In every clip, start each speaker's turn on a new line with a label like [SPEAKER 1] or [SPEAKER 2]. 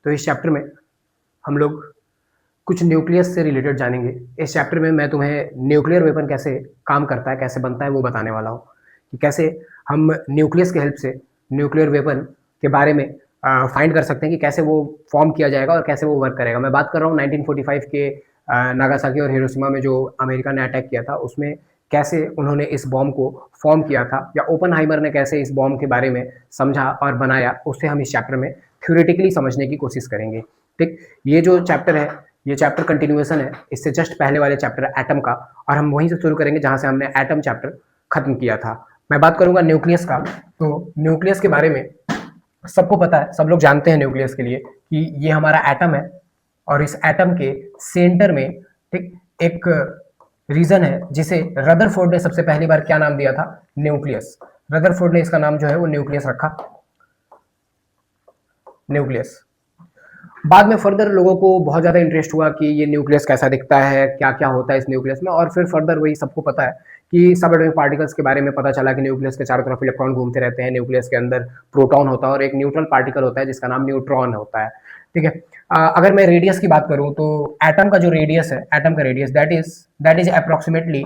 [SPEAKER 1] तो इस चैप्टर में हम लोग कुछ न्यूक्लियस से रिलेटेड जानेंगे। इस चैप्टर में मैं तुम्हें न्यूक्लियर वेपन कैसे काम करता है, कैसे बनता है, वो बताने वाला हूँ कि कैसे हम न्यूक्लियस की हेल्प से न्यूक्लियर वेपन के बारे में फाइंड कर सकते हैं कि कैसे वो फॉर्म किया जाएगा और कैसे वो वर्क करेगा। मैं बात कर रहा हूँ 1945 के नागासाकी और हिरोशिमा में जो अमेरिका ने अटैक किया था, उसमें कैसे उन्होंने इस बॉम्ब को फॉर्म किया था, या ओपनहाइमर ने कैसे इस बॉम्ब के बारे में समझा और बनाया, उससे हम इस चैप्टर में थ्योरेटिकली समझने की कोशिश करेंगे। ठीक, ये जो चैप्टर है, ये चैप्टर कंटिन्यूएशन है इससे जस्ट पहले वाले चैप्टर एटम का, और हम वहीं से शुरू करेंगे जहां से हमने एटम चैप्टर खत्म किया था। मैं बात करूंगा न्यूक्लियस का। तो न्यूक्लियस के बारे में सबको पता है, सब लोग जानते हैं न्यूक्लियस के लिए कि ये हमारा एटम है, और इस एटम के सेंटर में ठीक एक रीजन है जिसे रदरफोर्ड ने सबसे पहली बार क्या नाम दिया था, न्यूक्लियस। रदरफोर्ड ने इसका नाम जो है वो न्यूक्लियस रखा, न्यूक्लियस। बाद में फर्दर लोगों को बहुत ज़्यादा इंटरेस्ट हुआ कि ये न्यूक्लियस कैसा दिखता है, क्या क्या होता है इस न्यूक्लियस में, और फिर फर्दर वही सबको पता है कि सब एटॉमिक पार्टिकल्स के बारे में पता चला कि न्यूक्लियस के चारों तरफ इलेक्ट्रॉन घूमते रहते हैं, न्यूक्लियस के अंदर प्रोटॉन होता है और एक न्यूट्रल पार्टिकल होता है जिसका नाम न्यूट्रॉन होता है। ठीक है। अगर मैं रेडियस की बात करूं तो एटम का जो रेडियस है, एटम का radius that is approximately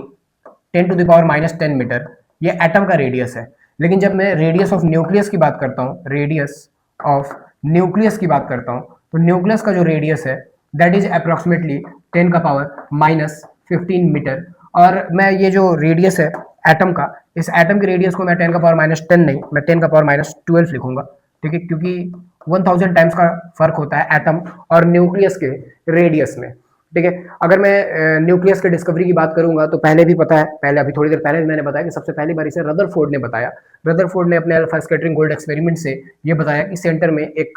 [SPEAKER 1] 10⁻⁻10 metre, ये एटम का रेडियस है। लेकिन जब मैं रेडियस ऑफ न्यूक्लियस की बात करता हूँ, रेडियस ऑफ न्यूक्लियस की बात करता हूँ, तो न्यूक्लियस का जो रेडियस है दैट इज अप्रोक्सीमेटली 10⁻⁻15 मीटर। और मैं ये जो रेडियस है एटम का, इस एटम के रेडियस को मैं 10⁻⁻10 नहीं, मैं 10⁻⁻12 लिखूंगा। ठीक है, क्योंकि 1000 टाइम्स का फर्क होता है एटम और न्यूक्लियस के रेडियस में। ठीक है। अगर मैं न्यूक्लियस के डिस्कवरी की बात करूंगा तो पहले भी पता है, पहले अभी थोड़ी देर पहले भी मैंने बताया कि सबसे पहली बार इसे रदरफोर्ड ने बताया। रदरफोर्ड ने अपने अल्फा स्कैटरिंग गोल्ड एक्सपेरिमेंट से ये बताया कि सेंटर में एक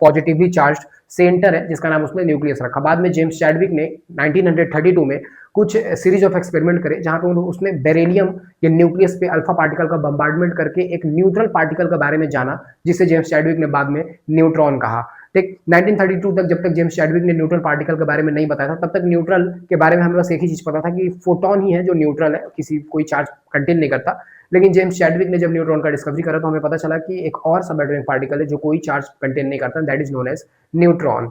[SPEAKER 1] पॉजिटिवली चार्ज सेंटर है जिसका नाम उसने न्यूक्लियस रखा। बाद में जेम्स चैडविक ने 1932 में कुछ सीरीज ऑफ एक्सपेरिमेंट करे जहां पे उसने बेरिलियम के न्यूक्लियस पे अल्फा पार्टिकल का बम्बार्डमेंट करके एक न्यूट्रल पार्टिकल के बारे में जाना, जिसे जेम्स चैडविक ने बाद में न्यूट्रॉन कहा। ठीक, 1932 तक जब तक जेम्स चैडविक ने न्यूट्रल पार्टिकल के बारे में नहीं बताया था, तब तक न्यूट्रल के बारे में हमें बस एक ही चीज पता था कि फोटोन ही है जो न्यूट्रल है, किसी कोई चार्ज कंटेन नहीं करता। लेकिन जेम्स चैडविक ने जब न्यूट्रॉन का डिस्कवरी करा तो हमें पता चला कि एक और सब एटॉमिक पार्टिकल है जो कोई चार्ज कंटेन नहीं करता, that is known as neutron.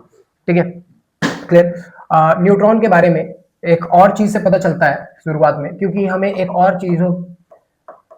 [SPEAKER 1] ठीक है, क्लियर। न्यूट्रॉन के बारे में एक और चीज से पता चलता है शुरुआत में, क्योंकि हमें एक और चीजों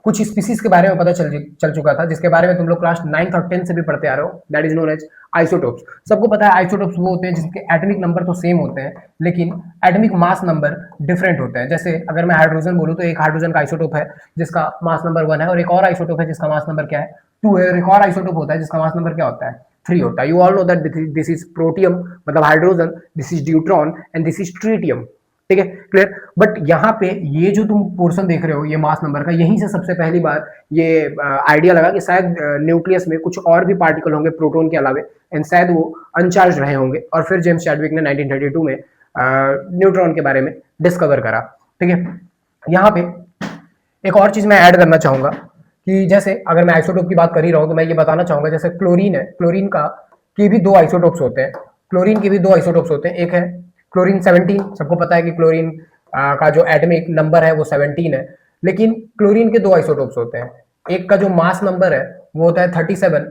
[SPEAKER 1] कुछ स्पीसीज के बारे में पता चल चुका था जिसके बारे में तुम लोग क्लास 9th और 10th से भी पढ़ते आ रहे हो, that is known as isotopes. सबको पता है आइसोटोप्स वो होते हैं जिसके एटॉमिक नंबर तो सेम होते हैं लेकिन एटॉमिक मास नंबर डिफरेंट होते हैं। जैसे अगर मैं हाइड्रोजन बोलूं तो एक हाइड्रोजन का आइसोटोप है जिसका मास नंबर 1 है, और एक और आइसोटोप है जिसका मास नंबर क्या है, 2 है, और एक और आइसोटोप होता है जिसका मास नंबर क्या होता है, 3 होता है। You all know that this is protium मतलब hydrogen, this is deuteron and this is tritium. ठीक है, क्लियर। बट यहाँ पे ये जो तुम पोर्शन देख रहे हो ये मास नंबर का, यहीं से सबसे पहली बार ये आइडिया लगा कि शायद न्यूक्लियस में कुछ और भी पार्टिकल होंगे प्रोटॉन के अलावे, एंड शायद वो अनचार्ज रहे होंगे। और फिर जेम्स चैडविक ने 1932 में न्यूट्रॉन के बारे में डिस्कवर करा। ठीक है, यहाँ पे एक और चीज मैं ऐड करना चाहूंगा कि जैसे अगर मैं आइसोटोप की बात कर ही रहा हूँ तो मैं ये बताना चाहूंगा, जैसे क्लोरीन है, क्लोरीन का के भी 2 आइसोटोप्स होते हैं, क्लोरीन के भी 2 आइसोटोप्स होते हैं। एक है क्लोरीन 17, सबको पता है कि क्लोरीन का जो एटॉमिक नंबर है वो 17 है। लेकिन क्लोरीन के 2 आइसोटोप्स होते हैं, एक का जो मास नंबर है वो होता है 37,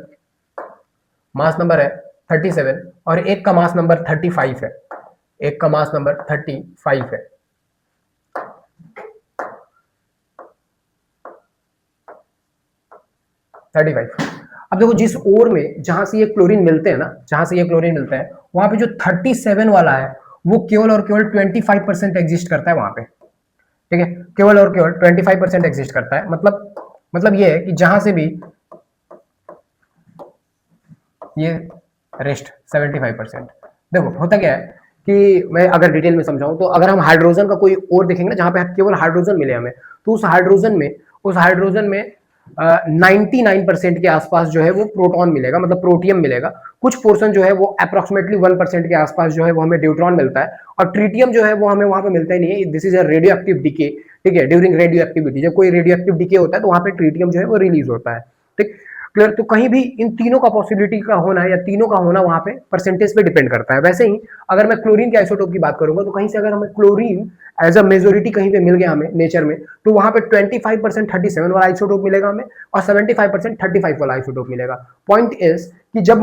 [SPEAKER 1] मास नंबर है 37, और एक का मास नंबर 35 है, एक का मास नंबर 35 है। अब देखो जिस ओर में जहां से ये क्लोरीन मिलते हैं ना, जहां से ये क्लोरीन मिलता है वहां पे जो 37 वाला है वो केवल और केवल 25% एग्जिस्ट करता है वहां पे। ठीक है, केवल और केवल 25% एग्जिस्ट करता है। मतलब ये है कि जहां से भी ये रेस्ट 75%। देखो होता क्या है कि मैं अगर डिटेल में समझाऊं तो अगर हम हाइड्रोजन का कोई और देखेंगे ना जहां पे केवल हाइड्रोजन मिले हमें, तो उस हाइड्रोजन में 99% के आसपास जो है वो प्रोटॉन मिलेगा, मतलब प्रोटियम मिलेगा। कुछ पोर्शन जो है वो अप्रोक्सीमेटली 1% के आसपास जो है वो हमें ड्यूट्रॉन मिलता है, और ट्रिटियम जो है वो हमें वहां पे मिलता ही नहीं है। This is a radio active decay. ठीक है, ड्यूरिंग रेडियो एक्टिविटी जब कोई रेडियो एक्टिव डिके होता है तो वहां पे ट्रिटियम जो है वो रिलीज होता है। ठीक, क्लियर। तो कहीं भी इन तीनों का पॉसिबिलिटी का होना या तीनों का होना वहां पे परसेंटेज पे डिपेंड करता है। वैसे ही अगर मैं क्लोरीन के आइसोटोप की बात करूंगा तो कहीं से अगर हमें क्लोरीन एज अ मेजोरिटी कहीं पे मिल गया हमें नेचर में, तो वहां पे 25% 37 वाला आइसोटोप मिलेगा हमें, और 75% 35 वाला आइसोटोप मिलेगा। पॉइंट इज कि जब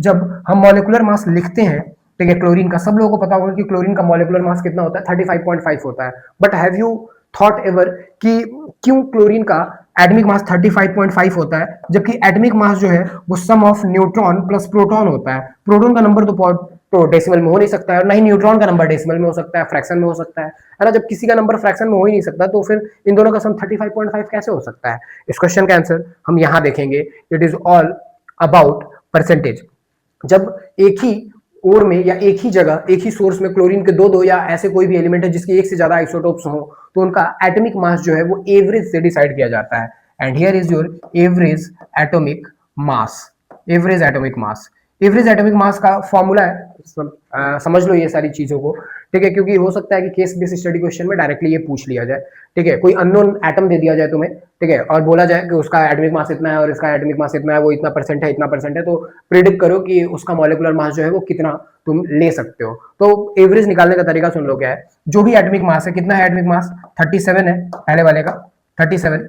[SPEAKER 1] जब हम मॉलिक्यूलर मास लिखते हैं, ठीक है, क्लोरीन का, सब लोगों को पता होगा कि क्लोरीन का मॉलिक्यूलर मास कितना होता है, 35.5 होता है। But have you thought ever कि क्यों क्लोरीन का एटॉमिक मास 35.5 होता है, जबकि एटॉमिक मास जो है वो सम ऑफ न्यूट्रॉन प्लस प्रोटॉन होता है। प्रोटॉन का नंबर तो डेसिमल में हो नहीं सकता है, ना ही न्यूट्रॉन का नंबर डेसिमल में हो सकता है, फ्रैक्शन में हो सकता है ना। जब किसी का नंबर फ्रैक्शन में हो ही नहीं सकता तो फिर इन दोनों का सम 35.5 कैसे हो सकता है? इस क्वेश्चन का आंसर हम यहां देखेंगे। It is all about percentage. जब एक ही ओर में या एक ही जगह, एक ही सोर्स में क्लोरीन के दो दो या ऐसे कोई भी एलिमेंट है जिसके एक से ज्यादा आइसोटोप्स हो, तो उनका एटॉमिक मास जो है वो एवरेज से डिसाइड किया जाता है। And here is your average atomic mass. Average atomic mass, average atomic mass का फॉर्मूला है, समझ लो ये सारी चीजों को, ठीक है, क्योंकि हो सकता है कि केस बेस्ड स्टडी क्वेश्चन में डायरेक्टली ये पूछ लिया जाए। ठीक है, कोई अननोन एटम दे दिया जाए तुम्हें, ठीक है, और बोला जाए कि उसका एटॉमिक मास इतना है और इसका एटॉमिक मास इतना है, वो इतना परसेंट है, इतना परसेंट है, तो प्रिडिक्ट करो कि उसका मॉलिक्यूलर मास जो है वो कितना तुम ले सकते हो। तो एवरेज निकालने का तरीका सुन लो क्या है। जो भी एटॉमिक मास है, कितना है एटॉमिक मास, 37 है पहले वाले का, 37,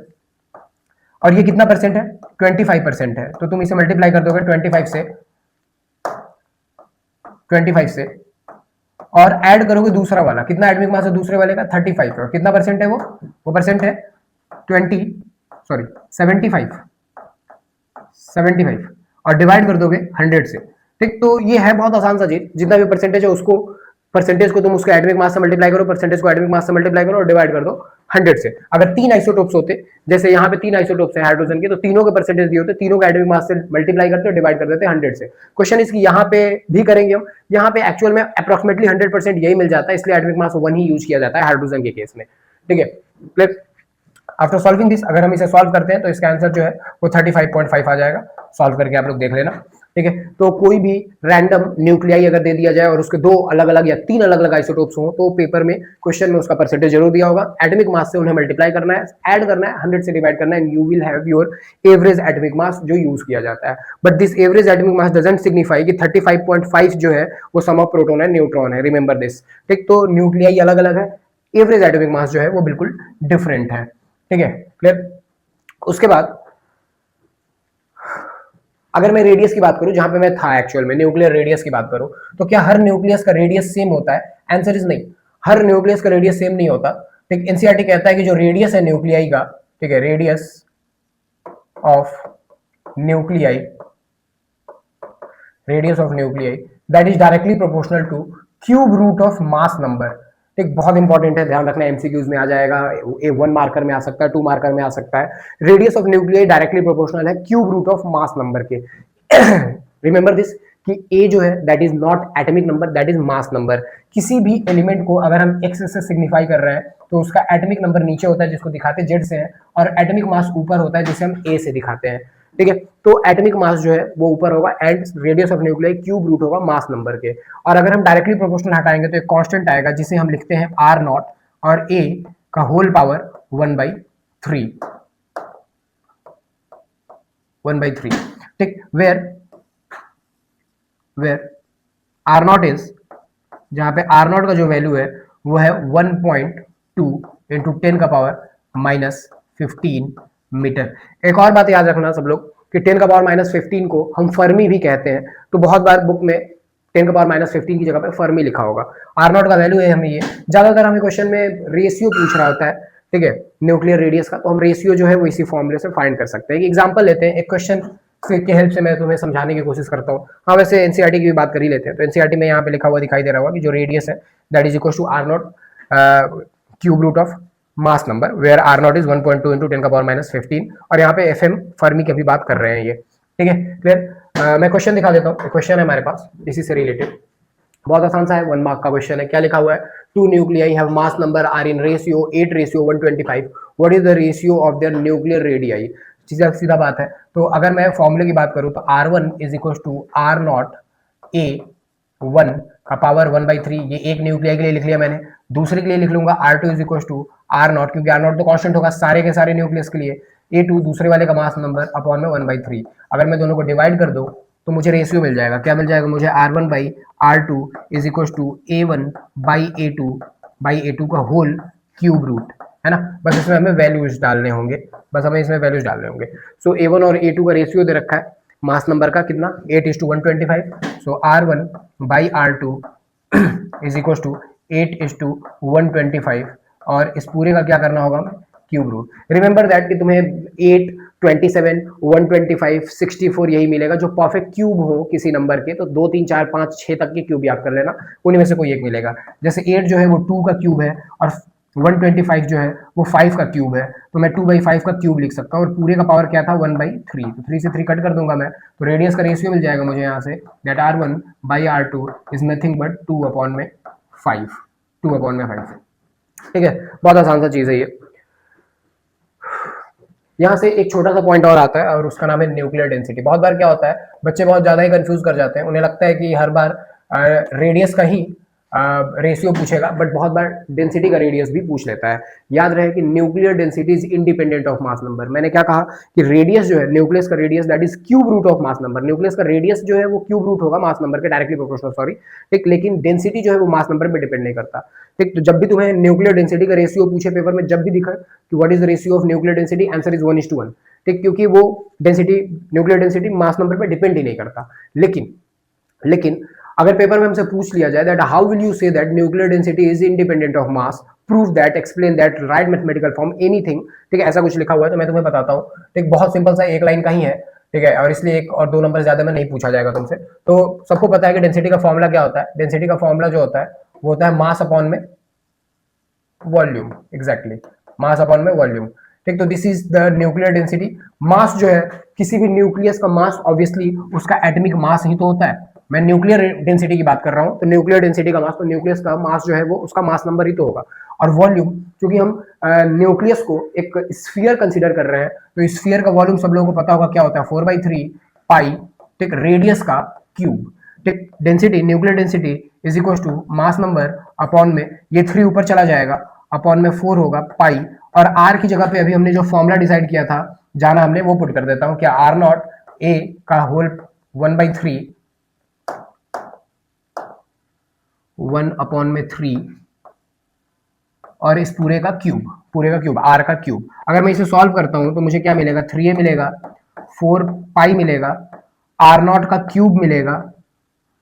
[SPEAKER 1] और ये कितना परसेंट है, 25% है। तो तुम इसे मल्टीप्लाई कर दोगे 25 से, 25 से, और ऐड करोगे दूसरा वाला, कितना एटॉमिक मास है दूसरे वाले का, 35 का, कितना परसेंट है वो परसेंट है 20, सॉरी 75, 75, और डिवाइड कर दोगे 100 से। ठीक, तो ये है बहुत आसान सा चीज, जितना भी परसेंटेज है उसको, परसेंटेज को तुम उसके एटॉमिक मास से मल्टीप्लाई करो, परसेंटेज को एटॉमिक मास से मल्टीप्लाई करो और डिवाइड कर दो 100 से। अगर तीन आइसोटोप्स होते, जैसे यहाँ पे तीन आइसोटोप्स हैं हाइड्रोजन के, तो तीनों के परसेंटेज दिए होते, तीनों का एटॉमिक मास से मल्टीप्लाई करते और डिवाइड कर देते 100 से। क्वेश्चन इसकी यहाँ पे भी करेंगे हम, यहाँ पे एक्चुअल में अप्रोक्सीमेटली 100% यही मिल जाता है, इसलिए एटॉमिक मास 1 ही यूज किया जाता है हाइड्रोजन के केस में। ठीक है, आफ्टर सॉल्विंग दिस, अगर हम इसे सॉल्व करते हैं तो इसका आंसर जो है वो 35.5 आ जाएगा। सॉल्व करके आप लोग देख लेना। ठीक है, तो कोई भी रैंडम न्यूक्लियाई अगर दे दिया जाए और उसके दो अलग अलग या तीन अलग अलग आइसोटोप्स हो, तो पेपर में क्वेश्चन में उसका परसेंटेज जरूर दिया होगा। एटॉमिक मास से उन्हें मल्टीप्लाई करना है, ऐड करना है, 100 से डिवाइड करना है, and you will have your average atomic mass जो यूज किया जाता है। But this average atomic mass doesn't signify कि 35.5 जो है वो सम ऑफ प्रोटॉन है, न्यूट्रॉन है, रिमेंबर दिस। ठीक, तो न्यूक्लियाई अलग अलग है, एवरेज एटॉमिक मास जो है वो बिल्कुल डिफरेंट है। ठीक है, क्लियर। उसके बाद अगर मैं रेडियस की बात करूं, जहां पे मैं था एक्चुअल में, न्यूक्लियर रेडियस की बात करूं, तो क्या हर न्यूक्लियस का रेडियस सेम होता है? आंसर इज नहीं, हर न्यूक्लियस का रेडियस सेम नहीं होता। ठीक, एनसीईआरटी कहता है कि जो रेडियस है न्यूक्लियाई का, ठीक है, radius of nuclei, radius of nuclei that is directly proportional to cube root of mass number. ठीक, बहुत इंपॉर्टेंट है, ध्यान रखना, एमसीक्यूज में आ जाएगा, 1 मार्कर में आ सकता है, 2 मार्कर में आ सकता है। Radius of nuclei directly proportional है cube root of mass number के। रिमेंबर दिस कि ए जो है that is not atomic number, that is mass number. किसी भी एलिमेंट को अगर हम एक्स से सिग्निफाई कर रहे हैं तो उसका एटॉमिक नंबर नीचे होता है जिसको दिखाते हैं जेड से है, और एटॉमिक मास ऊपर होता है जिसे हम ए से दिखाते हैं। ठीक है, तो एटॉमिक मास जो है वो ऊपर होगा and radius of nuclei cube root होगा मास नंबर के। और अगर हम डायरेक्टली प्रोपोर्शनल हटाएंगे तो एक कांस्टेंट आएगा जिसे हम लिखते हैं आर नॉट, और ए का होल पावर 1/3, 1/3। ठीक, वेयर आर नॉट इज, जहां पे आर नॉट का जो वैल्यू है वो है 1.2 इंटू 10 का पावर -15 मीटर। एक और बात याद रखना सब लोग कि 10 का पावर -15 को हम फर्मी भी कहते हैं, तो बहुत बार बुक में 10 का पावर -15 की जगह पे फर्मी लिखा होगा। आर नॉट का वैल्यू है हमें ये, ज्यादातर हमें क्वेश्चन में रेशियो पूछ रहा होता है, ठीक है, न्यूक्लियर रेडियस का, तो हम रेशियो जो है वो इसी फॉर्मूले से फाइंड कर सकते हैं। एक एग्जांपल लेते हैं, एक क्वेश्चन के हेल्प से मैं तुम्हें समझाने की कोशिश करता हूँ। हाँ, वैसे एनसीईआरटी की भी बात कर ही लेते हैं, तो एनसीईआरटी में यहाँ पे लिखा हुआ दिखाई दे रहा होगा कि जो रेडियस है that is equal to R naught cube root of mass number, where R naught is 1.2 into 10 का पावर -15, और यहाँ पे एफएम फर्मी की भी बात कर रहे हैं ये। ठीक है, क्लियर। मैं क्वेश्चन दिखा देता हूँ, क्वेश्चन है हमारे पास इसी से रिलेटेड, बहुत आसान सा है, 1 मार्क का क्वेश्चन है। क्या लिखा हुआ है, 2 nuclei have mass number are in ratio 8:125, what is the ratio of their nuclear radii. सीधा सीधा बात है, तो अगर मैं फॉर्मूले की बात करूं तो R1 is equal to R naught A 1 का पावर 1/3, ये एक न्यूक्लियाई के लिए लिख लिया मैंने। दूसरे के लिए लिख लूंगा R2 is equal to R naught, क्योंकि आर नॉट तो कांस्टेंट होगा सारे के सारे न्यूक्लियस के लिए, A2 दूसरे वाले का मास नंबर अपॉन में 1/3। अगर मैं दोनों को डिवाइड कर दूं तो मुझे रेशियो मिल जाएगा, क्या मिल जाएगा मुझे, R1/R2 is equal to A1/A2 का होल क्यूब रूट, है ना। बस इसमें हमें वैल्यूज डालने होंगे, बस हमें इसमें वैल्यूज डालने होंगे। सो A1 और A2 का रेशियो दे रखा है मास नंबर का कितना 8:125, so R1 by R2 is equal to 8:125, और इस पूरे का क्या करना होगा, क्यूब रूट। रिमेंबर दैट कि तुम्हें 8, 27, 125, 64 यही मिलेगा जो परफेक्ट क्यूब हो किसी नंबर के, तो 2, 3, 4, 5, 6 तक के क्यूब याद कर लेना, उन्हीं में से कोई एक मिलेगा। जैसे 8 जो है वो 2 का क्यूब है, और 125 जो है वो 5 का क्यूब है, तो मैं 2/5 का क्यूब लिख सकता हूँ, और पूरे का पावर क्या था 1/3, तो 3 से 3 कट कर दूंगा मैं, तो रेडियस का रेशियो मिल जाएगा मुझे यहाँ से, that R1/R2 is nothing but 2/5, 2/5। ठीक है, बहुत आसान सा चीज है ये। यहाँ से एक छोटा सा पॉइंट और आता है, और उसका नाम है न्यूक्लियर डेंसिटी। बहुत बार क्या होता है, बच्चे बहुत ज्यादा ही कंफ्यूज कर जाते हैं, उन्हें लगता है कि हर बार रेडियस का ही रेशियो पूछेगा, बट बहुत बार डेंसिटी का रेडियस भी पूछ लेता है। याद रहे कि nuclear density is independent of mass number. मैंने क्या कहा कि रेडियस जो है, न्यूक्लियस का radius that is cube root of mass number. Nucleus का रेडियस जो है वो क्यूब रूट होगा मास नंबर के डायरेक्टली प्रोपोर्शनल, सॉरी, ठीक, लेकिन डेंसिटी जो है वो मास नंबर पे डिपेंड नहीं करता। ठीक, तो जब भी तुम्हें न्यूक्लियर डेंसिटी का रेशियो पूछे पेपर में, जब भी दिखा कि what is the ratio of nuclear density, answer is 1:1। ठीक, क्योंकि वो density, nuclear density mass number पे डिपेंड ही नहीं करता। लेकिन अगर पेपर में हमसे पूछ लिया जाए that how will you say that nuclear density is independent of mass, prove that, explain that, right mathematical form, anything, ठीक है, ऐसा कुछ लिखा हुआ है तो मैं तुम्हें बताता हूँ। ठीक, बहुत सिंपल सा एक लाइन का ही है, ठीक है, और इसलिए 1 और 2 नंबर ज्यादा में नहीं पूछा जाएगा तुमसे। तो सबको पता है कि डेंसिटी का फॉर्मूला क्या होता है। डेंसिटी का फॉर्मूला जो होता है वो होता है मास अपॉन में वॉल्यूम, एग्जैक्टली, मास अपॉन में वॉल्यूम। ठीक, तो this is the nuclear density. Mass जो है, किसी भी न्यूक्लियस का मास ऑब्वियसली उसका एटॉमिक मास ही तो होता है। मैं न्यूक्लियर डेंसिटी की बात कर रहा हूं, तो न्यूक्लियर डेंसिटी का मास, तो न्यूक्लियस का मास जो है वो उसका मास नंबर ही तो होगा। और वॉल्यूम, क्योंकि हम न्यूक्लियस को एक स्फीयर कंसीडर कर रहे हैं, तो स्फीयर का वॉल्यूम सब लोगों को पता होगा क्या होता है, 4/3 पाई, ठीक, रेडियस का क्यूब। ठीक, density, nuclear density is equal to mass number upon में, ये 3 ऊपर चला जाएगा, अपॉन में 4 होगा पाई, और आर की जगह पे अभी हमने जो फॉर्मूला डिसाइड किया था, जाना हमने, वो पुट कर देता हूं, क्या R0 a का होल 1/3, 1/3, और इस पूरे का क्यूब आर का क्यूब। अगर मैं इसे सॉल्व करता हूं तो मुझे क्या मिलेगा, 3a मिलेगा, 4 पाई मिलेगा, R0 का क्यूब मिलेगा,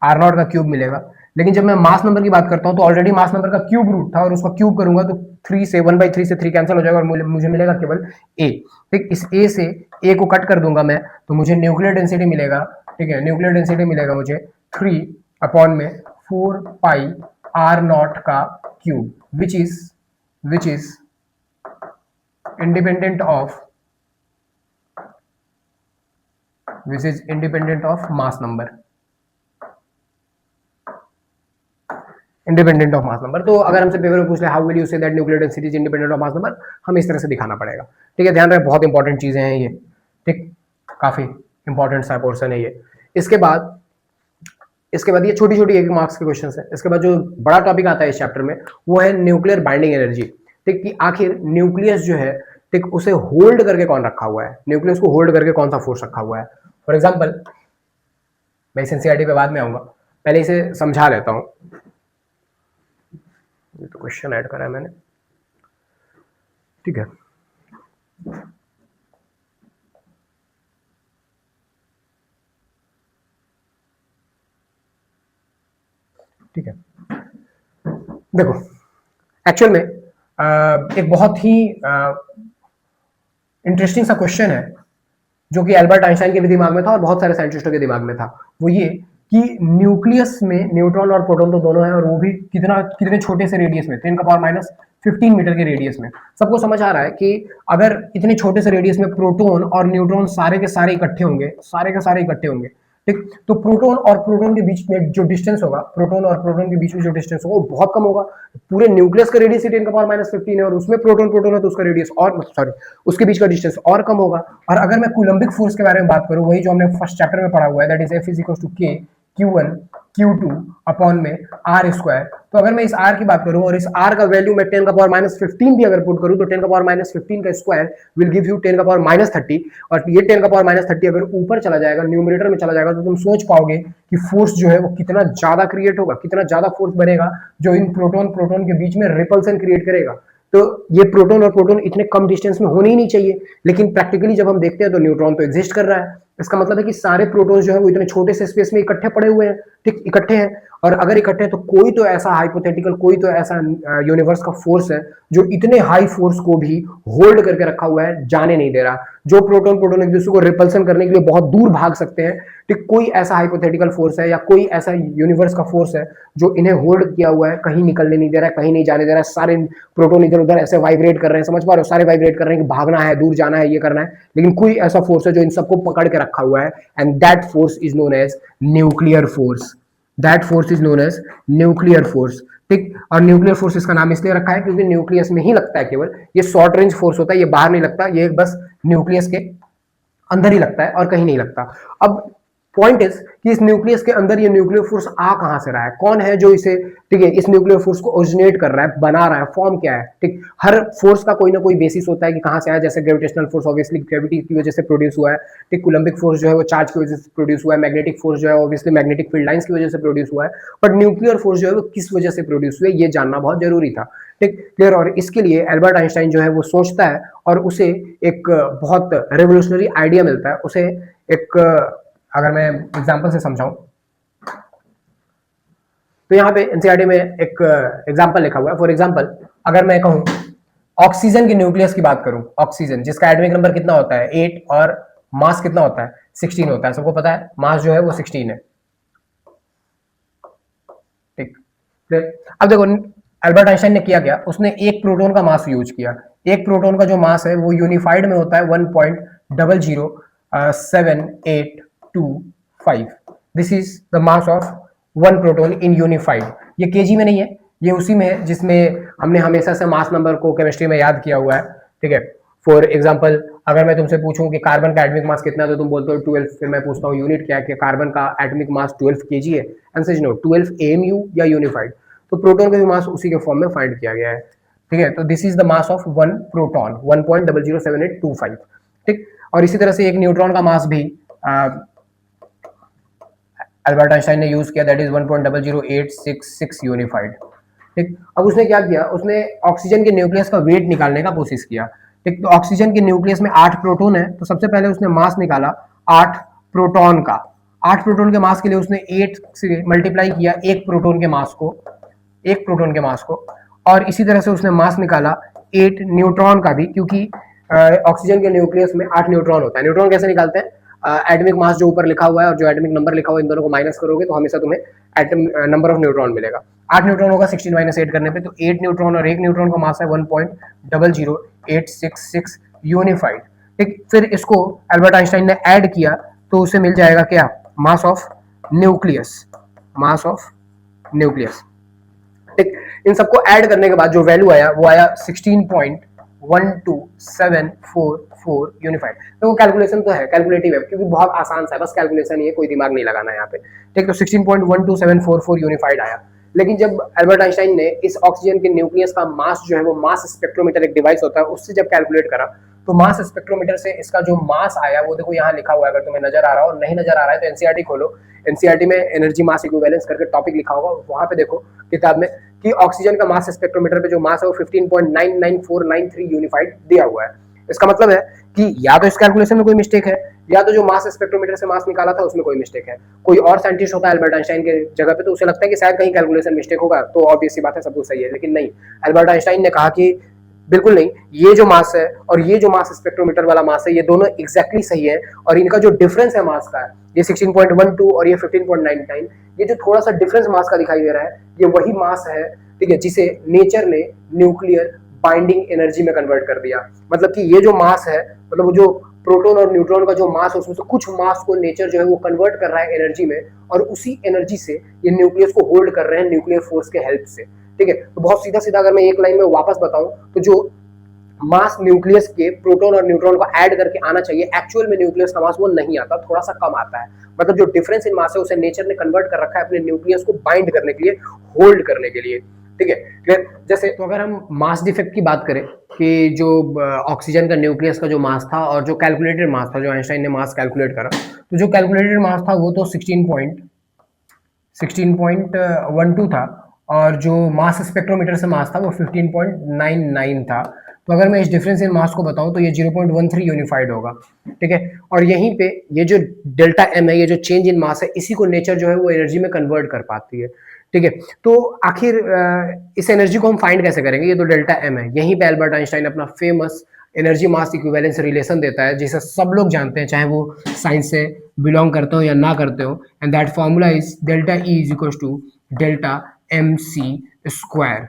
[SPEAKER 1] R0 का क्यूब मिलेगा। लेकिन जब मैं मास नंबर की बात करता हूं तो ऑलरेडी मास नंबर का क्यूब रूट था, और उसका क्यूब करूंगा तो 3 से 1/3 से 3 कैंसिल हो जाएगा, और मुझे मिलेगा केवल a। ठीक, इस a से a को कट कर दूंगा मैं, तो मुझे न्यूक्लियर डेंसिटी मिलेगा। ठीक है, न्यूक्लियर डेंसिटी मिलेगा मुझे 3 अपॉन में 4 पाई R0 का cube, which is independent of mass number, independent of mass number. तो अगर हमसे पेपर में पूछ ले how will you say that nuclear density is independent of mass number, हम इस तरह से दिखाना पड़ेगा। ठीक है, ध्यान रहे, बहुत इंपॉर्टेंट चीजें हैं ये। ठीक, काफी इंपॉर्टेंट सा पोर्शन है ये। इसके बाद ये छोटी छोटी 1 मार्क्स के क्वेश्चन है। इसके बाद जो बड़ा टॉपिक आता है इस चैप्टर में, वो है न्यूक्लियर बाइंडिंग एनर्जी। ठीक, कि आखिर न्यूक्लियस जो है, ठीक, उसे होल्ड करके कौन रखा हुआ है, न्यूक्लियस को होल्ड करके कौन सा फोर्स रखा हुआ है। फॉर एग्जाम्पल, मैं इस एनसीईआरटी पे बाद में आऊंगा, पहले इसे समझा लेता हूं। ये तो क्वेश्चन ऐड करा है मैंने, ठीक है। ठीक है, देखो, एक्चुअल में एक बहुत ही इंटरेस्टिंग सा क्वेश्चन है, जो कि एल्बर्ट आइंस्टाइन के भी दिमाग में था और बहुत सारे साइंटिस्टों के दिमाग में था। वो ये कि न्यूक्लियस में न्यूट्रॉन और प्रोटॉन तो दोनों हैं, और वो भी कितने छोटे से रेडियस में, 10⁻⁻15 मीटर के रेडियस में। सबको समझ आ रहा है कि अगर इतने छोटे से रेडियस में प्रोटॉन और न्यूट्रॉन सारे के सारे इकट्ठे होंगे, ठीक, तो प्रोटॉन और प्रोटॉन के बीच में जो डिस्टेंस होगा, जो डिस्टेंस होगा वो बहुत कम होगा। पूरे न्यूक्लियस का रेडियस 10⁻⁻15 है, और उसमें प्रोटॉन है तो उसका रेडियस, और सॉरी, उसके बीच का डिस्टेंस और कम होगा। और अगर मैं कूलम्बिक फोर्स के बारे में बात करूं, वही जो हमने फर्स्ट चैप्टर में पढ़ा हुआ है, that is F = K Q1 Q2 upon में R²। तो अगर मैं इस R की बात करूं और इस R का वैल्यू मैं 10⁻⁻15 भी अगर पुट करूं, तो 10⁻⁻15 का स्क्वायर विल गिव यू 10⁻⁻30, और ये 10⁻⁻30 अगर ऊपर चला जाएगा, न्यूमरेटर में चला जाएगा, तो तुम सोच पाओगे कि फोर्स जो है वो कितना ज्यादा क्रिएट होगा, कितना ज्यादा फोर्स बनेगा, जो इन प्रोटॉन के बीच में रिपल्सन क्रिएट करेगा। तो ये प्रोटॉन और प्रोटॉन इतने कम डिस्टेंस में होने ही नहीं चाहिए, लेकिन प्रैक्टिकली जब हम देखते हैं तो न्यूट्रॉन तो एग्जिस्ट कर रहा है, इसका मतलब है कि सारे प्रोटॉन्स जो है वो इतने छोटे से स्पेस में इकट्ठे पड़े हुए हैं, ठीक, इकट्ठे हैं। और अगर इकट्ठे हैं तो कोई तो ऐसा हाइपोथेटिकल, कोई तो ऐसा यूनिवर्स का फोर्स है जो इतने हाई फोर्स को भी होल्ड करके रखा हुआ है, जाने नहीं दे रहा। जो प्रोटॉन प्रोटॉन एक दूसरे को रिपल्सन करने के लिए बहुत दूर भाग सकते हैं, ठीक, कोई ऐसा हाइपोथेटिकल फोर्स है या कोई ऐसा यूनिवर्स का फोर्स है जो इन्हें होल्ड किया हुआ है, कहीं निकलने नहीं दे रहा है, कहीं नहीं जाने दे रहा है। सारे प्रोटॉन इधर उधर ऐसे वाइब्रेट कर रहे हैं, समझ पा रहे हो, सारे वाइब्रेट कर रहे हैं कि भागना है, दूर जाना है, ये करना है, लेकिन कोई ऐसा फोर्स है जो इन सबको पकड़ के रखा हुआ है, and that force is known as nuclear force. That force is known as nuclear force, ठीक। और न्यूक्लियर फोर्स इसका नाम इसलिए रखा है क्योंकि न्यूक्लियस में ही लगता है केवल, ये शॉर्ट रेंज फोर्स होता है, ये बाहर नहीं लगता, ये बस न्यूक्लियस के अंदर ही लगता है और कहीं नहीं लगता। अब पॉइंट इज कि इस न्यूक्लियस के अंदर ये न्यूक्लियर फोर्स आ कहां से रहा है, कौन है जो इसे, ठीक है, इस न्यूक्लियर फोर्स को ओरिजिनेट कर रहा है, बना रहा है, फॉर्म क्या है, ठीक। हर फोर्स का कोई ना कोई बेसिस होता है कि कहां से आया, जैसे ग्रेविटेशनल फोर्स ऑब्वियसली ग्रेविटी की वजह से प्रोड्यूस हुआ है, ठीक। कूलम्बिक फोर्स जो है वो चार्ज की वजह से प्रोड्यूस हुआ है, मैग्नेटिक फोर्स जो है ऑब्वियसली मैग्नेटिक फील्ड लाइंस की वजह से प्रोड्यूस हुआ है, बट न्यूक्लियर फोर्स जो है वो किस वजह से प्रोड्यूस हुआ है ये जानना बहुत जरूरी था, ठीक, क्लियर। और इसके लिए एल्बर्ट आइंस्टाइन जो है वो सोचता है और उसे एक बहुत रेवोल्यूशनरी आइडिया मिलता है, उसे एक, अगर मैं एग्जांपल से समझाऊं तो यहाँ पे एनसीईआरटी में एक एग्जांपल लिखा हुआ है। फॉर एग्जांपल अगर मैं कहूं ऑक्सीजन के न्यूक्लियस की बात करूं, ऑक्सीजन जिसका एटॉमिक नंबर कितना होता है 8 और मास कितना होता है 16 होता है, सबको पता है मास जो है वो 16 है, ठीक। अब देखो अल्बर्ट आइंस्टाइन ने किया क्या, उसने एक प्रोटॉन का मास यूज किया। एक प्रोटॉन का जो मास है वो यूनिफाइड में होता है 1.00782 this is the mass of one proton in unified. ये केजी में नहीं है, ये उसी में है जिसमें हमने हमेशा से मास नंबर को केमिस्ट्री में याद किया हुआ है, ठीक है। फॉर एग्जाम्पल अगर मैं तुमसे पूछूं कि कार्बन का एटॉमिक मास कितना है तो तुम बोलते हो 12, फिर मैं पूछता हूँ यूनिट क्या है, कि कार्बन का एटॉमिक मास 12 केजी है, आंसर इज नो 12 एएमयू या यूनिफाइड। तो प्रोटॉन का भी मास उसी के फॉर्म में फाइंड किया गया है, ठीक है। तो this is the mass of one proton 1.00782, ठीक। और इसी तरह से एक न्यूट्रॉन का मास भी अल्बर्ट आइंस्टाइन ने यूज किया, दैट इज 1.00866 यूनिफाइड, ठीक। अब उसने क्या किया, उसने ऑक्सीजन के न्यूक्लियस का वेट निकालने का कोशिश किया, ठीक। तो ऑक्सीजन के न्यूक्लियस में 8 प्रोटॉन है, तो सबसे पहले उसने मास निकाला 8 प्रोटॉन का। 8 प्रोटॉन के मास के लिए उसने 8 से मल्टीप्लाई किया एक प्रोटॉन के मास को, एक प्रोटॉन के मास को, और इसी तरह से उसने मास निकाला 8 न्यूट्रॉन का भी, क्योंकि ऑक्सीजन के न्यूक्लियस में 8 न्यूट्रॉन होता है। न्यूट्रॉन कैसे निकालते हैं, एटॉमिक मास जो ऊपर लिखा हुआ है और जो एटॉमिक नंबर लिखा हुआ है इन दोनों को माइनस करोगे तो हमेशा तुम्हें एटम नंबर ऑफ न्यूट्रॉन मिलेगा। 8 न्यूट्रॉन होगा 16 माइनस 8 करने पे, तो 8 न्यूट्रॉन और एक न्यूट्रॉन का मास है 1.00866 यूनिफाइड, ठीक। फिर इसको अल्बर्ट आइंस्टाइन ने ऐड किया तो उसे मिल जाएगा क्या, mass of nucleus, mass of nucleus, ठीक। इन सबको ऐड करने के बाद जो वैल्यू आया वो आया 16.12744 यूनिफाइड। तो वो कैलकुलेशन तो है, कैलकुलेटिव है क्योंकि बहुत आसान सा है, बस कैलकुलेशन ही है, कोई दिमाग नहीं लगाना है यहाँ पे, ठीक। तो 16.12744 यूनिफाइड आया। लेकिन जब अल्बर्ट आइंस्टाइन ने इस ऑक्सीजन के न्यूक्लियस का मास जो है वो मास स्पेक्ट्रोमीटर एक डिवाइस होता है उससे जब कैलकुलेट करा तो मास स्पेक्ट्रोमीटर से इसका जो मास आया वो देखो यहाँ लिखा हुआ है, अगर तुम्हें नजर आ रहा हो, नहीं नजर आ रहा है तो एनसीईआरटी खोलो, एनसीईआरटी में एनर्जी मास इक्विवेलेंस करके टॉपिक लिखा होगा, वहां पे देखो किताब में कि ऑक्सीजन का मास स्पेक्ट्रोमीटर पे जो मास है वो 15.99493 यूनिफाइड दिया हुआ है। इसका मतलब है कि या तो इस कैलकुलेशन में कोई मिस्टेक है या तो जो मास स्पेक्ट्रोमीटर से मास निकाला था उसमें कोई मिस्टेक है। कोई और साइंटिस्ट होता है अल्बर्ट आइंस्टाइन के जगह पे तो उसे लगता है कि शायद कहीं कैलकुलेशन मिस्टेक होगा, तो ऑब्वियस सी बात है सब कुछ सही है, लेकिन नहीं, अल्बर्ट आइंस्टाइन ने कहा कि बिल्कुल नहीं, ये जो मास है और ये जो मास स्पेक्ट्रोमीटर वाला मास है ये दोनों एग्जैक्टली सही है, और इनका जो डिफरेंस है मास का, ये 16.12 और ये 15.99, ये जो थोड़ा सा डिफरेंस मास का दिखाई दे रहा है ये वही मास है, ठीक है, जिसे नेचर ने न्यूक्लियर बाइंडिंग एनर्जी में कन्वर्ट कर दिया। मतलब कि ये जो मास है, मतलब वो जो प्रोटॉन और न्यूट्रॉन का जो मास है उसमें से कुछ मास को नेचर जो है वो कन्वर्ट कर रहा है एनर्जी में, और उसी एनर्जी से ये न्यूक्लियस को होल्ड कर रहे हैं न्यूक्लियर फोर्स के हेल्प से, ठीक है। तो बहुत सीधा सीधा अगर मैं एक लाइन में वापस बताऊं तो जो मास न्यूक्लियस के प्रोटॉन और न्यूट्रॉन को ऐड करके आना चाहिए, एक्चुअल में न्यूक्लियस का मास वो नहीं आता, थोड़ा सा कम आता है। मतलब जो डिफरेंस इन मास है उसे नेचर ने कन्वर्ट कर रखा है अपने न्यूक्लियस को बाइंड करने के लिए, होल्ड करने के लिए, ठीक है, क्लियर। जैसे तो अगर हम मास डिफेक्ट की बात करें कि जो ऑक्सीजन का न्यूक्लियस का जो मास था और जो कैलकुलेटेड मास था, जो आइंस्टाइन ने मास कैलकुलेट करा, तो जो कैलकुलेटेड मास था वो तो 16.12 था, और जो मास स्पेक्ट्रोमीटर से मास था वो 15.99 था, तो अगर मैं इस डिफरेंस इन मास को बताऊं तो ये 0.13 यूनिफाइड होगा, ठीक है। और यहीं पे ये जो डेल्टा एम है, ये जो चेंज इन मास है, इसी को नेचर जो है वो एनर्जी में कन्वर्ट कर पाती है, ठीक है। तो आखिर इस एनर्जी को हम फाइंड कैसे करेंगे, ये तो डेल्टा एम है। यहीं पे एल्बर्ट आइंस्टाइन अपना फेमस एनर्जी मास इक्विवेलेंस रिलेशन देता है, जिसे सब लोग जानते हैं, चाहे वो साइंस से बिलोंग करते हो या ना करते हो। And that formula is delta E is equal to delta M C square,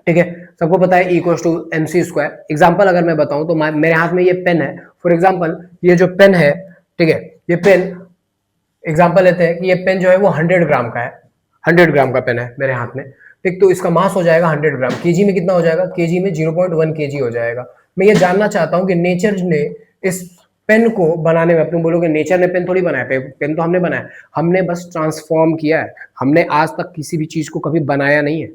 [SPEAKER 1] ठीक है। सबको पता है equal to M C square. Example अगर मैं बताऊं तो मेरे हाथ में ये पेन है, फॉर एग्जाम्पल ये जो पेन है, ठीक है, ये पेन, एग्जाम्पल लेते हैं कि ये पेन जो है वो 100 ग्राम का है, 100 ग्राम का पेन है मेरे हाथ में, ठीक। तो इसका मास हो जाएगा 100 ग्राम, केजी में कितना हो जाएगा, केजी में 0.1 केजी हो जाएगा। मैं ये जानना चाहता हूँ कि नेचर ने इस पेन को बनाने में, तुम बोलोगे नेचर ने पेन थोड़ी बनाया, पेन तो हमने बनाया, हमने बस ट्रांसफॉर्म किया है। हमने आज तक किसी भी चीज को कभी बनाया नहीं है,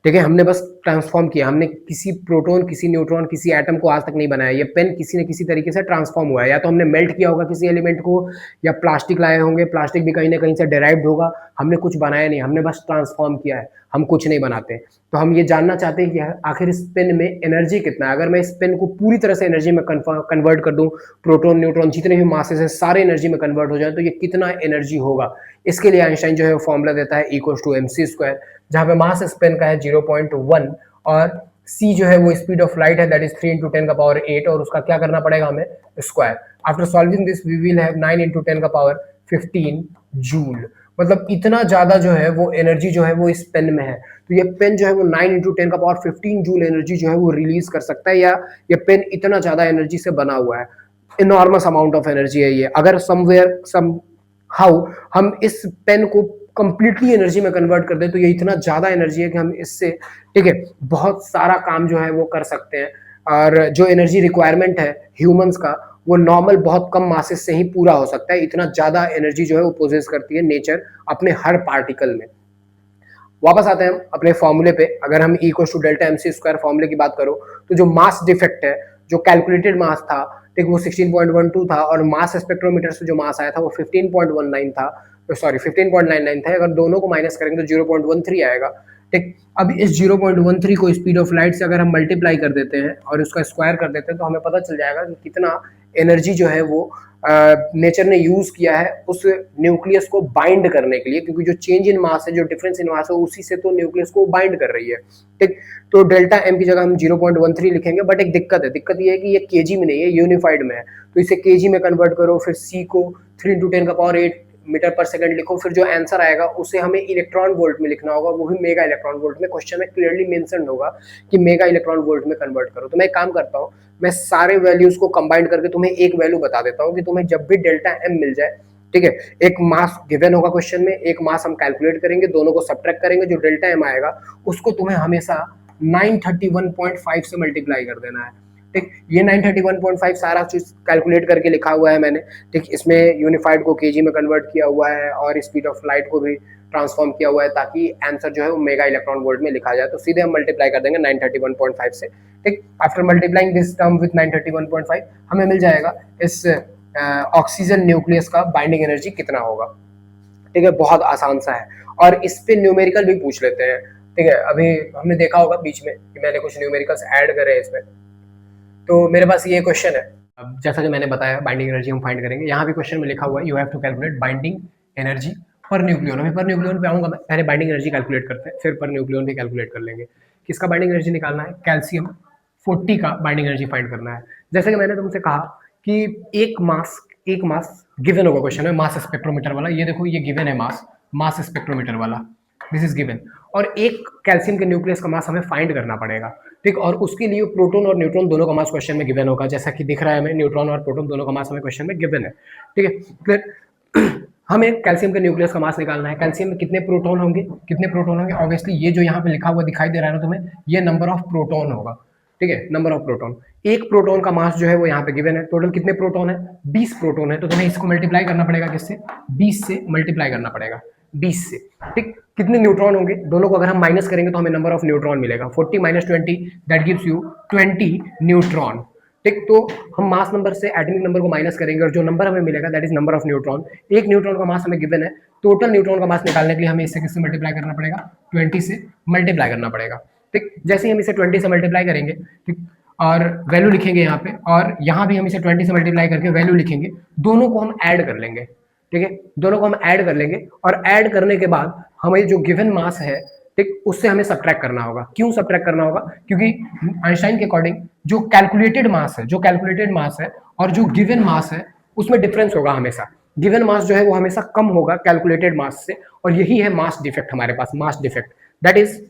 [SPEAKER 1] ठीक है, हमने बस ट्रांसफॉर्म किया। हमने किसी प्रोटॉन, किसी न्यूट्रॉन, किसी एटम को आज तक नहीं बनाया। ये पेन किसी न किसी तरीके से ट्रांसफॉर्म हुआ है, या तो हमने मेल्ट किया होगा किसी एलिमेंट को, या प्लास्टिक लाए होंगे, प्लास्टिक भी कहीं ना कहीं से डेराइव्ड होगा। हमने कुछ बनाया नहीं, हमने बस ट्रांसफॉर्म किया है, हम कुछ नहीं बनाते। तो हम ये जानना चाहते हैं कि आखिर इस पेन में एनर्जी कितना है। अगर मैं इस पेन को पूरी तरह से एनर्जी में कन्वर्ट कर दूं, प्रोटॉन न्यूट्रॉन जितने भी मासेस हैं सारे एनर्जी में कन्वर्ट हो जाए, तो ये कितना एनर्जी होगा। इसके लिए आइंस्टाइन जो है फॉर्मूला देता है equal to M C square, जहां पे मास इस पेन का है 0.1 और c जो है वो स्पीड ऑफ लाइट है, दैट इज 3 × 10⁸, और उसका क्या करना पड़ेगा हमें, square. After solving this we will have 9 × 10⁻15 joule. मतलब इतना ज्यादा जो है वो एनर्जी जो है वो इस पेन में है। तो ये पेन जो है वो 9 × 10⁻15 जूल एनर्जी जो है वो रिलीज कर सकता है, या ये पेन इतना ज्यादा एनर्जी से बना हुआ है। इनॉर्मस अमाउंट ऑफ एनर्जी है ये। अगर समवेयर सम हाउ हम इस पेन को कंप्लीटली एनर्जी में कन्वर्ट कर दें, तो ये इतना ज्यादा एनर्जी है कि हम इससे, ठीक है, बहुत सारा काम जो है वो कर सकते हैं। और जो एनर्जी रिक्वायरमेंट है ह्यूमंस का, वो नॉर्मल बहुत कम मासेस से ही पूरा हो सकता है। इतना ज्यादा एनर्जी जो है वो पोजेस करती है नेचर अपने हर पार्टिकल में। वापस आते हैं हम अपने फॉर्मूले पे। अगर हम E equal to delta M C square फॉर्मूले की बात करो, तो जो मास डिफेक्ट है, जो कैलकुलेटेड मास था, ठीक, वो 16.12 था, और मास स्पेक्ट्रोमीटर से जो मास आया था वो 15.19 था, सॉरी 15.99 था। अगर दोनों को माइनस करेंगे तो 0.13 आएगा, ठीक। अब इस 0.13 को स्पीड ऑफ लाइट से अगर हम मल्टीप्लाई कर देते हैं और उसका स्क्वायर कर देते हैं, तो हमें पता चल जाएगा कि कितना एनर्जी जो है वो नेचर ने यूज किया है उस न्यूक्लियस को बाइंड करने के लिए, क्योंकि जो चेंज इन मास है, जो डिफरेंस इन मास है, उसी से तो न्यूक्लियस को बाइंड कर रही है, ठीक। तो डेल्टा एम की जगह हम 0.13 लिखेंगे, बट एक दिक्कत है। दिक्कत ये है कि ये केजी में नहीं है, यूनिफाइड में है। तो इसे केजी में कन्वर्ट करो, फिर सी को 3 × 10⁸ मीटर पर सेकंड लिखो, फिर जो आंसर आएगा उसे हमें इलेक्ट्रॉन वोल्ट में लिखना होगा, वो भी मेगा इलेक्ट्रॉन वोल्ट में। क्वेश्चन में क्लियरली मेंशन होगा कि मेगा इलेक्ट्रॉन वोल्ट में कन्वर्ट करो। तो मैं एक काम करता हूँ, मैं सारे वैल्यूज को कंबाइन करके तुम्हें एक वैल्यू बता देता हूँ कि तुम्हें जब भी डेल्टा एम मिल जाए, ठीक है, एक मास गिवन होगा क्वेश्चन में, एक मास हम कैलकुलेट करेंगे, दोनों को सब्ट्रैक्ट करेंगे, जो डेल्टा एम आएगा उसको तुम्हें हमेशा 931.5 से मल्टीप्लाई कर देना है, ठीक। ये 931.5 सारा चीज कैलकुलेट करके लिखा हुआ है मैंने, ठीक। इसमें यूनिफाइड को केजी में कन्वर्ट किया हुआ है और स्पीड ऑफ लाइट को भी ट्रांसफॉर्म किया हुआ है, ताकि आंसर जो है वो मेगा इलेक्ट्रॉन वोल्ट में लिखा जाए। तो सीधे हम मल्टीप्लाई कर देंगे 931.5 से, ठीक। After multiplying this term with 931.5 हमें मिल जाएगा इस ऑक्सीजन न्यूक्लियस का बाइंडिंग एनर्जी कितना होगा, ठीक है। बहुत आसान सा है, और इस पे न्यूमेरिकल भी पूछ लेते हैं, ठीक है। अभी हमने देखा होगा बीच में कि मैंने कुछ न्यूमेरिकल्स ऐड करे हैं इसमें। तो मेरे पास ये क्वेश्चन है, अब जैसा कि मैंने बताया बाइंडिंग एनर्जी हम फाइंड करेंगे। यहाँ भी क्वेश्चन में लिखा हुआ है you have to calculate binding energy per nucleon. अभी पर न्यूक्लियन पे आऊंगा मैं, पहले बाइंडिंग एनर्जी कैलकुलेट करते हैं, फिर पर न्यूक्लियन भी कैलकुलेट कर लेंगे। किसका बाइंडिंग एनर्जी निकालना है, कैल्शियम 40 का बाइंडिंग एनर्जी फाइंड करना है। जैसे कि मैंने तुमसे कहा कि एक मास गिवन होगा क्वेश्चन में, मास स्पेक्ट्रोमीटर वाला। ये देखो ये गिवन है मास स्पेक्ट्रोमीटर वाला, दिस इज गिवन। और एक कैल्शियम के न्यूक्लियस का मास हमें फाइंड करना पड़ेगा, ठीक। और उसके लिए प्रोटॉन और न्यूट्रॉन दोनों का मास क्वेश्चन में गिवन होगा, जैसा कि दिख रहा है हमें, न्यूट्रॉन और प्रोटॉन दोनों का मास हमें क्वेश्चन में गिवन है, ठीक है, क्लियर। हमें कैल्शियम के न्यूक्लियस का मास निकालना है। कैल्शियम में कितने प्रोटॉन होंगे, ऑब्वियसली ये जो यहाँ पे लिखा हुआ दिखाई दे रहा है ना तुम्हें, ये नंबर ऑफ प्रोटॉन होगा, ठीक है, नंबर ऑफ प्रोटॉन। एक प्रोटॉन का मास जो है वो यहाँ पे गिवन है। टोटल कितने प्रोटॉन है, 20 प्रोटॉन है। तो तुम्हें इसको मल्टीप्लाई करना पड़ेगा, किससे, 20 से मल्टीप्लाई करना पड़ेगा, 20 से, ठीक। कितने न्यूट्रॉन होंगे, दोनों को अगर हम माइनस करेंगे तो हमें नंबर ऑफ न्यूट्रॉन मिलेगा, 40 - 20 दैट गिव्स यू 20 न्यूट्रॉन, ठीक। तो हम मास नंबर से एटॉमिक नंबर को माइनस करेंगे और जो नंबर हमें मिलेगा that is number of neutron. एक न्यूट्रॉन का मास हमें गिवन है, टोटल न्यूट्रॉन का मास निकालने के लिए हमें इससे किससे मल्टीप्लाई करना पड़ेगा, 20 से मल्टीप्लाई करना पड़ेगा, ठीक। जैसे ही हम इसे 20 से मल्टीप्लाई करेंगे, ठीक, और वैल्यू लिखेंगे यहाँ पे, और यहाँ भी हम इसे 20 से मल्टीप्लाई करके वैल्यू लिखेंगे। दोनों को हम ऐड कर लेंगे, ठीक है, दोनों को हम ऐड कर लेंगे, और ऐड करने के बाद हमें जो गिवन मास है, ठीक, उससे हमें सब्ट्रैक्ट करना होगा। क्यों सब्ट्रैक्ट करना होगा? क्योंकि आइंस्टाइन के अकॉर्डिंग जो कैलकुलेटेड मास है, जो कैलकुलेटेड मास है और जो गिवन मास है उसमें डिफरेंस होगा हमेशा। गिवन मास जो है वो हमेशा कम होगा कैलकुलेटेड मास से, और यही है मास डिफेक्ट हमारे पास, मास डिफेक्ट। दैट इज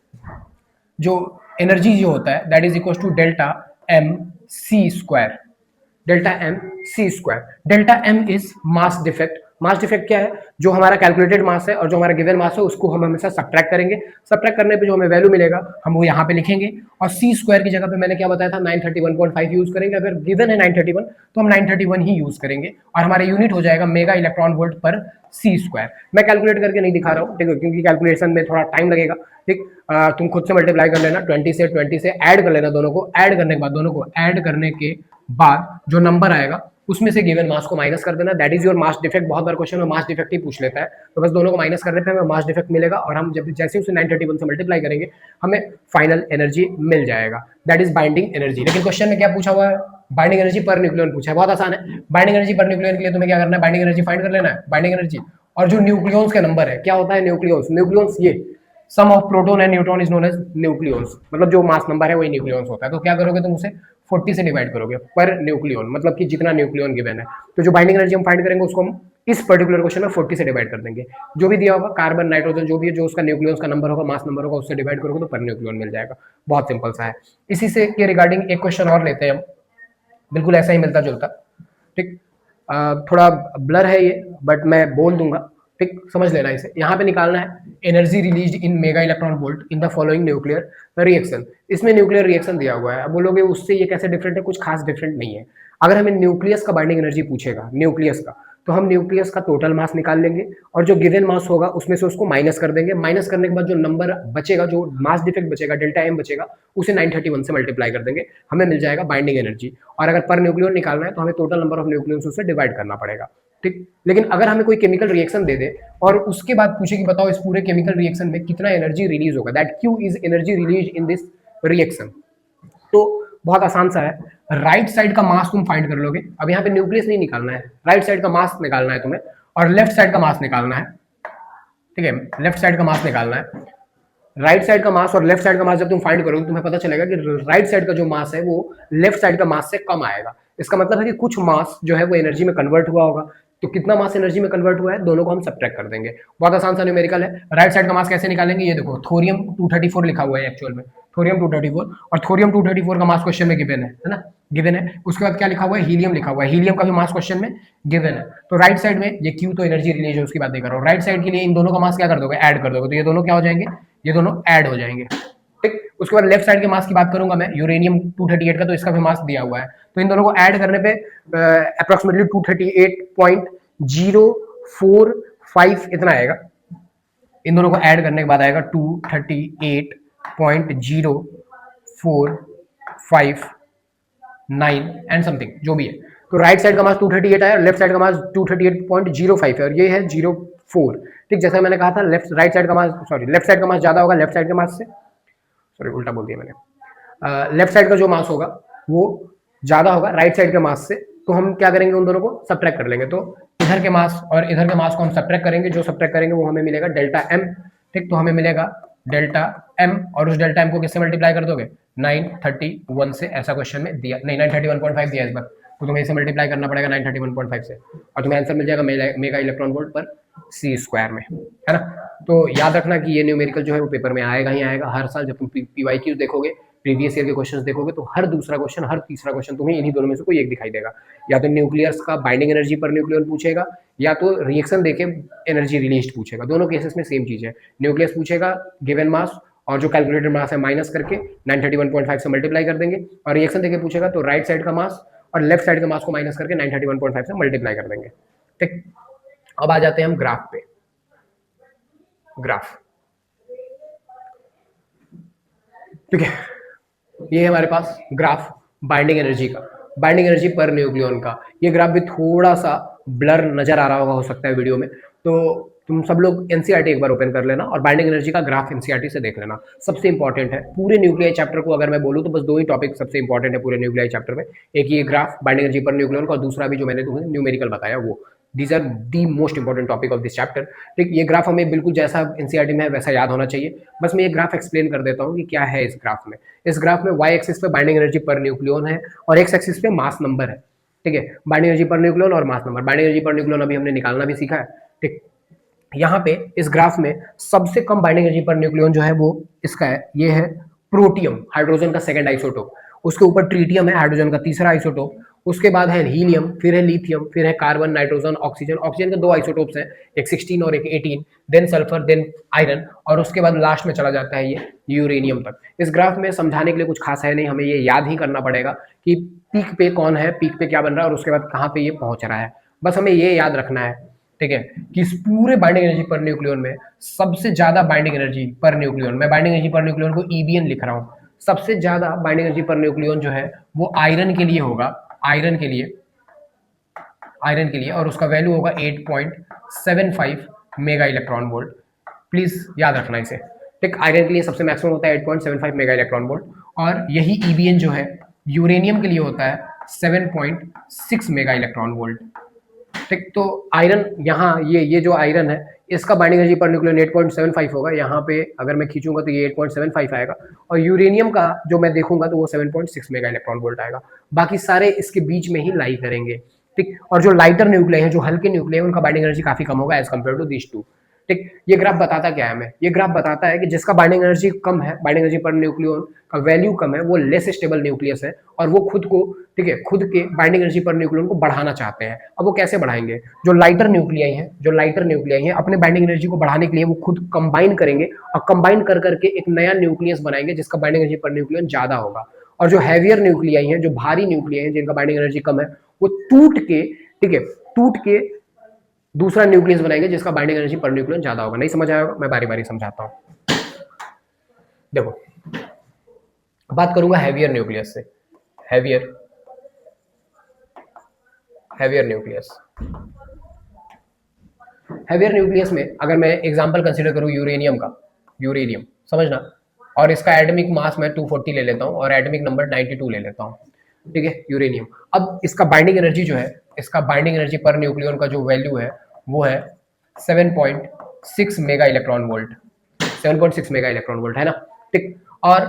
[SPEAKER 1] जो एनर्जी जो होता है that is equal to delta M C square, delta M C square. Delta M is mass defect. Mass defect क्या है? जो हमारा कैलकुलेटेड मास है और जो हमारा गिवन मास है उसको हम हमेशा सब्ट्रैक्ट करेंगे। सब्ट्रैक्ट करने पे जो हमें वैल्यू मिलेगा हम वो यहाँ पे लिखेंगे, और सी स्क्वायर की जगह पे मैंने क्या बताया था, 931.5 यूज करेंगे। अगर गिवन है 931 तो हम 931 ही यूज करेंगे, और हमारा यूनिट हो जाएगा मेगा इलेक्ट्रॉन वोल्ट पर सी स्क्वायर। मैं कैलकुलेट करके नहीं दिखा रहा हूँ, ठीक है, क्योंकि कैलकुलेशन में थोड़ा टाइम लगेगा, ठीक। तुम खुद से मल्टीप्लाई कर लेना, 20 से ऐड कर लेना, दोनों को ऐड करने के बाद, दोनों को ऐड करने के बाद जो नंबर आएगा उसमें से गिवन मास को माइनस कर देना। That is your mass defect. बहुत बार क्वेश्चन में मास डिफेक्ट ही पूछ लेता है, तो बस दोनों को माइनस करने पे हमें मास डिफेक्ट मिलेगा, और हम जब जैसे उसे 931 से मल्टीप्लाई करेंगे हमें फाइनल एनर्जी मिल जाएगा। That is binding energy. लेकिन क्वेश्चन में क्या पूछा हुआ है? बाइंडिंग एनर्जी पर न्यूक्लियन पूछा है। बहुत आसान है। बाइंडिंग एनर्जी पर न्यूक्लियन के लिए तुम्हें क्या करना है? बाइंडिंग एनर्जी फाइंड कर लेना है, बाइंडिंग एनर्जी, और जो न्यूक्लियॉन्स का नंबर है, क्या होता है न्यूक्लियॉन्स? न्यूक्लियॉन्स ये sum of proton and neutron is known as nucleons, मतलब जो मास नंबर है वही न्यूक्लियॉन्स होता है। तो क्या करोगे तुम उसे 40 से डिवाइड करोगे पर न्यूक्लियॉन, मतलब कि जितना न्यूक्लियॉन गिवन है। तो जो बाइंडिंग एनर्जी हम फाइंड करेंगे उसको हम इस पर्टिकुलर क्वेश्चन में 40 से डिवाइड कर देंगे। जो भी दिया होगा कार्बन, नाइट्रोजन, जो भी है, जो उसका न्यूक्लियॉन्स का नंबर होगा, मास नंबर होगा, उससे डिवाइड करोगे तो पर न्यूक्लियॉन मिल जाएगा। बहुत सिंपल सा है। इसी से के रिगार्डिंग एक क्वेश्चन और लेते हैं हम, बिल्कुल ऐसा ही मिलता जुलता, ठीक। थोड़ा ब्लर है ये, बट मैं बोल दूंगा, ठीक, समझ लेना इसे। यहाँ पे निकालना है energy release in mega electron volt in the following nuclear reaction. इसमें न्यूक्लियर रिएक्शन दिया हुआ है। अब बोलोगे उससे ये कैसे डिफरेंट है? कुछ खास डिफरेंट नहीं है। अगर हमें न्यूक्लियस का बाइंडिंग एनर्जी पूछेगा, न्यूक्लियस का, तो हम न्यूक्लियस का टोटल मास निकाल लेंगे, और जो गिवन मास होगा उसमें से उसको माइनस कर देंगे। माइनस करने के बाद जो नंबर बचेगा, जो मास डिफेक्ट बचेगा, डेल्टा एम बचेगा, उसे 931 से मल्टीप्लाई कर देंगे, हमें मिल जाएगा बाइंडिंग एनर्जी। और अगर पर न्यूक्लियन निकालना है तो हमें टोटल नंबर ऑफ न्यूक्लियंस से डिवाइड करना पड़ेगा, ठीक। लेकिन अगर हमें कोई केमिकल रिएक्शन दे दे और उसके बाद पूछे कि बताओ इस पूरे केमिकल रिएक्शन में कितना एनर्जी रिलीज होगा, that Q is energy release in this reaction, तो बहुत आसान सा है। राइट साइड का मास तुम फाइंड कर लोगे। अब यहाँ पे न्यूक्लियस नहीं निकालना है, राइट साइड का मास निकालना है तुम्हें, और लेफ्ट साइड का मास निकालना है, ठीक है, लेफ्ट साइड का मास निकालना है। राइट साइड का मास और लेफ्ट साइड का मास जब तुम फाइंड करोगे तुम्हें पता चलेगा कि राइट साइड का जो मास है वो लेफ्ट साइड का मास से कम आएगा। इसका मतलब है कि कुछ मास जो है वो एनर्जी में कन्वर्ट हुआ होगा। तो कितना मास एनर्जी में कन्वर्ट हुआ है, दोनों को हम सब्ट्रैक्ट कर देंगे। बहुत आसान सा न्यूमेरिकल है। राइट साइड का मास कैसे निकालेंगे? ये देखो, थोरियम 234 लिखा हुआ है एक्चुअल में, थोरियम 234, और थोरियम 234 का मास क्वेश्चन में गिवन है ना, गिवन है। उसके बाद क्या लिखा हुआ है? हीलियम लिखा हुआ है। हीलियम का भी मास क्वेश्चन में गिवन है। तो राइट साइड में ये क्यू तो एनर्जी रिलीज है उसकी बात नहीं कर रहा हूँ। राइट साइड के लिए इन दोनों का मास क्या कर दोगे? ऐड कर दोगे। तो ये दोनों क्या हो जाएंगे? ये दोनों ऐड हो जाएंगे, ठीक। उसके बाद लेफ्ट साइड के मास की बात करूंगा मैं, यूरेनियम 238 का, तो इसका भी मास दिया हुआ है। तो इन दोनों को ऐड करने पे अप्रोक्सीमेटली 238.045 इतना आएगा। इन दोनों को ऐड करने के बाद आएगा 238.045 एंड समथिंग, जो भी है। तो राइट साइड का मास 238 है, लेफ्ट साइड का मास 238.05 है, और ये है 04, ठीक। जैसा मैंने कहा था, लेफ्ट राइट साइड का मास, सॉरी, लेफ्ट साइड का मास ज्यादा होगा लेफ्ट साइड के मास से, सॉरी उल्टा बोल दिया मैंने। लेफ्ट साइड का जो मास होगा वो ज्यादा होगा राइट साइड के मास से। तो हम क्या करेंगे? उन दोनों को सब्ट्रैक्ट कर लेंगे। तो इधर के मास और इधर के मास को हम सब्ट्रैक्ट करेंगे। जो सब्ट्रैक्ट करेंगे वो हमें मिलेगा डेल्टा एम, ठीक। तो हमें मिलेगा डेल्टा एम, और उस डेल्टा एम को किससे मल्टीप्लाई कर दोगे? 931 से। ऐसा क्वेश्चन में दिया नहीं, 931.5 दिया इस बार, तो तुम्हें इसे मल्टीप्लाई करना पड़ेगा 931.5 से, और तुम्हें आंसर मिल जाएगा मेगा इलेक्ट्रॉन वोल्ट पर सी स्क्वायर में, है ना। तो याद रखना कि ये न्यूमेरिकल जो है वो पेपर में आएगा ही आएगा हर साल। जब तुम पीवाईक्यूज देखोगे, प्रीवियस ईयर के क्वेश्चंस देखोगे, तो हर दूसरा क्वेश्चन, हर तीसरा क्वेश्चन तुम्हें इन्हीं दोनों में से कोई एक दिखाई देगा। या तो न्यूक्लियस का बाइंडिंग एनर्जी पर न्यूक्लियन पूछेगा, या तो रिएक्शन देके एनर्जी रिलीज पूछेगा। दोनों केसेस में सेम चीज है। न्यूक्लियस पूछेगा गिवन मास, और जो कैलकुलेटेड मास है माइनस करके 931.5 से मल्टीप्लाई कर देंगे, और रिएक्शन देके पूछेगा तो राइट साइड का मास और लेफ्ट साइड का मास को माइनस करके 931.5 से मल्टीप्लाई कर देंगे, ठीक। अब आ जाते हैं हम ग्राफ पे। ग्राफ, ठीक है, ये है हमारे पास ग्राफ बाइंडिंग एनर्जी का, बाइंडिंग एनर्जी पर न्यूक्लियन का। ये ग्राफ भी थोड़ा सा ब्लर नजर आ रहा होगा, हो सकता है वीडियो में। तो तुम सब लोग एनसीईआरटी एक बार ओपन कर लेना और बाइंडिंग एनर्जी का ग्राफ एनसीईआरटी से देख लेना, सबसे इंपॉर्टेंट है पूरे न्यूक्लियाई चैप्टर को। अगर मैं बोलूँ तो बस दो ही टॉपिक सबसे इंपॉर्टेंट है पूरे न्यूक्लियाई चैप्टर में, एक ये graph binding energy per nucleon का, और दूसरा भी जो मैंने तुम्हें न्यूमेरिकल बताया वो। These are the most important topic of this chapter. ठीक, ये ग्राफ हमें बिल्कुल जैसा एनसीईआरटी में है वैसा याद होना चाहिए। बस मैं ये ग्राफ एक्सप्लेन कर देता हूँ कि क्या है इस ग्राफ में। इस ग्राफ में वाई एक्सिस पे बाइंडिंग एनर्जी पर न्यूक्लियन है और एक्स एक्सिस पे मास नंबर है। ठीक है, बाइंडिंग एनर्जी पर न्यूक्लियन और mass number. Binding energy per nucleon अभी हमने निकालना भी सीखा है। ठीक, यहाँ पे इस ग्राफ में सबसे कम बाइंडिंग एनर्जी पर न्यूक्लियन जो है वो इसका है, ये है प्रोटियम, हाइड्रोजन का सेकंड आइसोटोप। उसके ऊपर ट्रीटियम है, हाइड्रोजन का तीसरा आइसोटोप। उसके बाद है हीलियम, फिर है लिथियम, फिर है कार्बन, नाइट्रोजन, ऑक्सीजन। ऑक्सीजन के दो आइसोटोप्स हैं, एक 16 और एक 18, देन सल्फर, देन आयरन, और उसके बाद लास्ट में चला जाता है ये यूरेनियम तक। इस ग्राफ में समझाने के लिए कुछ खास है नहीं, हमें ये याद ही करना पड़ेगा कि पीक पे कौन है, पीक पे क्या बन रहा है और उसके बाद कहाँ पे ये पहुंच रहा है। बस हमें ये याद रखना है, ठीक है, कि इस पूरे बाइंडिंग एनर्जी पर न्यूक्लियन में सबसे ज्यादा बाइंडिंग एनर्जी पर न्यूक्लियन, मैं बाइंडिंग एनर्जी पर न्यूक्लियन को ईबीएन लिख रहा हूं, सबसे ज्यादा बाइंडिंग एनर्जी पर न्यूक्लियन जो है वो आयरन के लिए होगा, आयरन के लिए, आयरन के लिए, और उसका वैल्यू होगा 8.75 मेगा इलेक्ट्रॉन वोल्ट। प्लीज याद रखना इसे। ठीक, आयरन के लिए सबसे मैक्सिमम होता है 8.75 मेगा इलेक्ट्रॉन वोल्ट, और यही ईबीएन जो है यूरेनियम के लिए होता है 7.6 मेगा इलेक्ट्रॉन वोल्ट। ठीक, तो आयरन यहाँ ये जो आयरन है इसका बाइंडिंग एनर्जी पर न्यूक्लियन 8.75 होगा। यहाँ पे अगर मैं खींचूंगा तो ये 8.75 आएगा, और यूरेनियम का जो मैं देखूंगा तो वो 7.6 मेगा इलेक्ट्रॉन वोल्ट आएगा। बाकी सारे इसके बीच में ही लाई करेंगे। ठीक, और जो लाइटर न्यूक्लियर है, जो हल्के न्यूक्लियर है, उनका बाइंडिंग एनर्जी काफी कम होगा as compare to this two. ठीक, ये ग्राफ बताता क्या है हमें? ये ग्राफ बताता है कि जिसका बाइंडिंग एनर्जी कम है, बाइंडिंग एनर्जी पर न्यूक्लियन का वैल्यू कम है, वो लेस स्टेबल न्यूक्लियस है, और वो खुद को, ठीक है, खुद के बाइंडिंग एनर्जी पर न्यूक्लियन को बढ़ाना चाहते हैं। अब वो कैसे बढ़ाएंगे? जो लाइटर न्यूक्लियाई हैं, जो लाइटर न्यूक्लियाई हैं, अपने बाइंडिंग एनर्जी को बढ़ाने के लिए वो खुद कंबाइन करेंगे, और कंबाइन कर करके एक नया न्यूक्लियस बनाएंगे जिसका बाइंडिंग एनर्जी पर न्यूक्लियन ज्यादा होगा। और जो हैवियर न्यूक्लियाई हैं, जो भारी न्यूक्लियाई हैं, जिनका बाइंडिंग एनर्जी कम है, वो टूट के, ठीक है, टूट के दूसरा न्यूक्लियस बनाएंगे जिसका बाइंडिंग एनर्जी पर न्यूक्लियन ज्यादा होगा। नहीं समझ आएगा? मैं बारी बारी समझाता हूं। देखो, बात करूंगा हैवियर न्यूक्लियस से। Heavier heavier nucleus, heavier nucleus में अगर मैं एग्जांपल कंसीडर करूं यूरेनियम का, यूरेनियम समझना, और इसका एटॉमिक मास मैं 240 ले लेता हूं और एटॉमिक नंबर 92 ले लेता हूं। ठीक है, यूरेनियम। अब इसका बाइंडिंग एनर्जी जो है, इसका बाइंडिंग एनर्जी पर न्यूक्लियन का जो वैल्यू है वो है 7.6 mega electron volt. 7.6 mega electron volt है ना। ठीक, और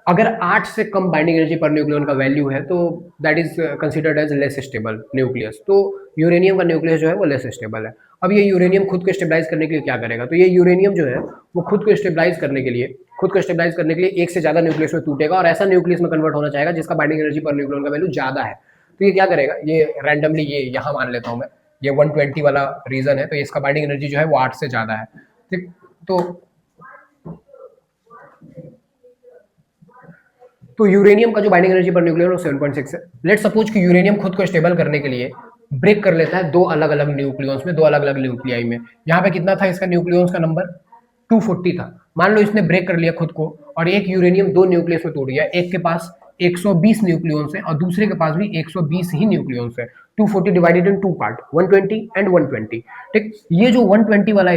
[SPEAKER 1] अगर 8 से कम बाइंडिंग एनर्जी पर न्यूक्लियन का वैल्यू है तो that is considered as less stable nucleus. तो यूरेनियम का न्यूक्लियस जो है वो लेस स्टेबल है। अब ये यूरेनियम खुद को स्टेबलाइज करने के लिए क्या करेगा? तो ये यूरेनियम जो है वो खुद को स्टेबलाइज करने के लिए, एक से ज्यादा न्यूक्लियस में टूटेगा और ऐसा न्यूक्लियस में कन्वर्ट होना चाहेगा जिसका बाइंडिंग एनर्जी पर न्यूक्लियन का वैल्यू ज्यादा है। तो ये क्या करेगा? ये रैंडमली, ये यहाँ मान लेता हूँ मैं, ये 120 वाला रीजन है, तो इसका बाइंडिंग एनर्जी जो है वो 8 से ज्यादा है। ठीक, तो यूरेनियम का जो बाइंडिंग एनर्जी पर न्यूक्लियन वो 7.6 है। लेट सपोज कि यूरेनियम खुद को स्टेबल करने के लिए ब्रेक कर लेता है दो अलग अलग न्यूक्लियंस में, दो अलग अलग न्यूक्लियाई में। यहाँ पे कितना था इसका न्यूक्लियंस का नंबर? 240 था। मान लो इसने ब्रेक कर लिया खुद को और एक यूरेनियम दो न्यूक्लियस में टूट गया। एक के पास 120 न्यूक्लियंस है और दूसरे के पास भी 120 ही न्यूक्लियंस है। 240 divided in two part, 120 and 120। ठीक, ये जो 120 वाला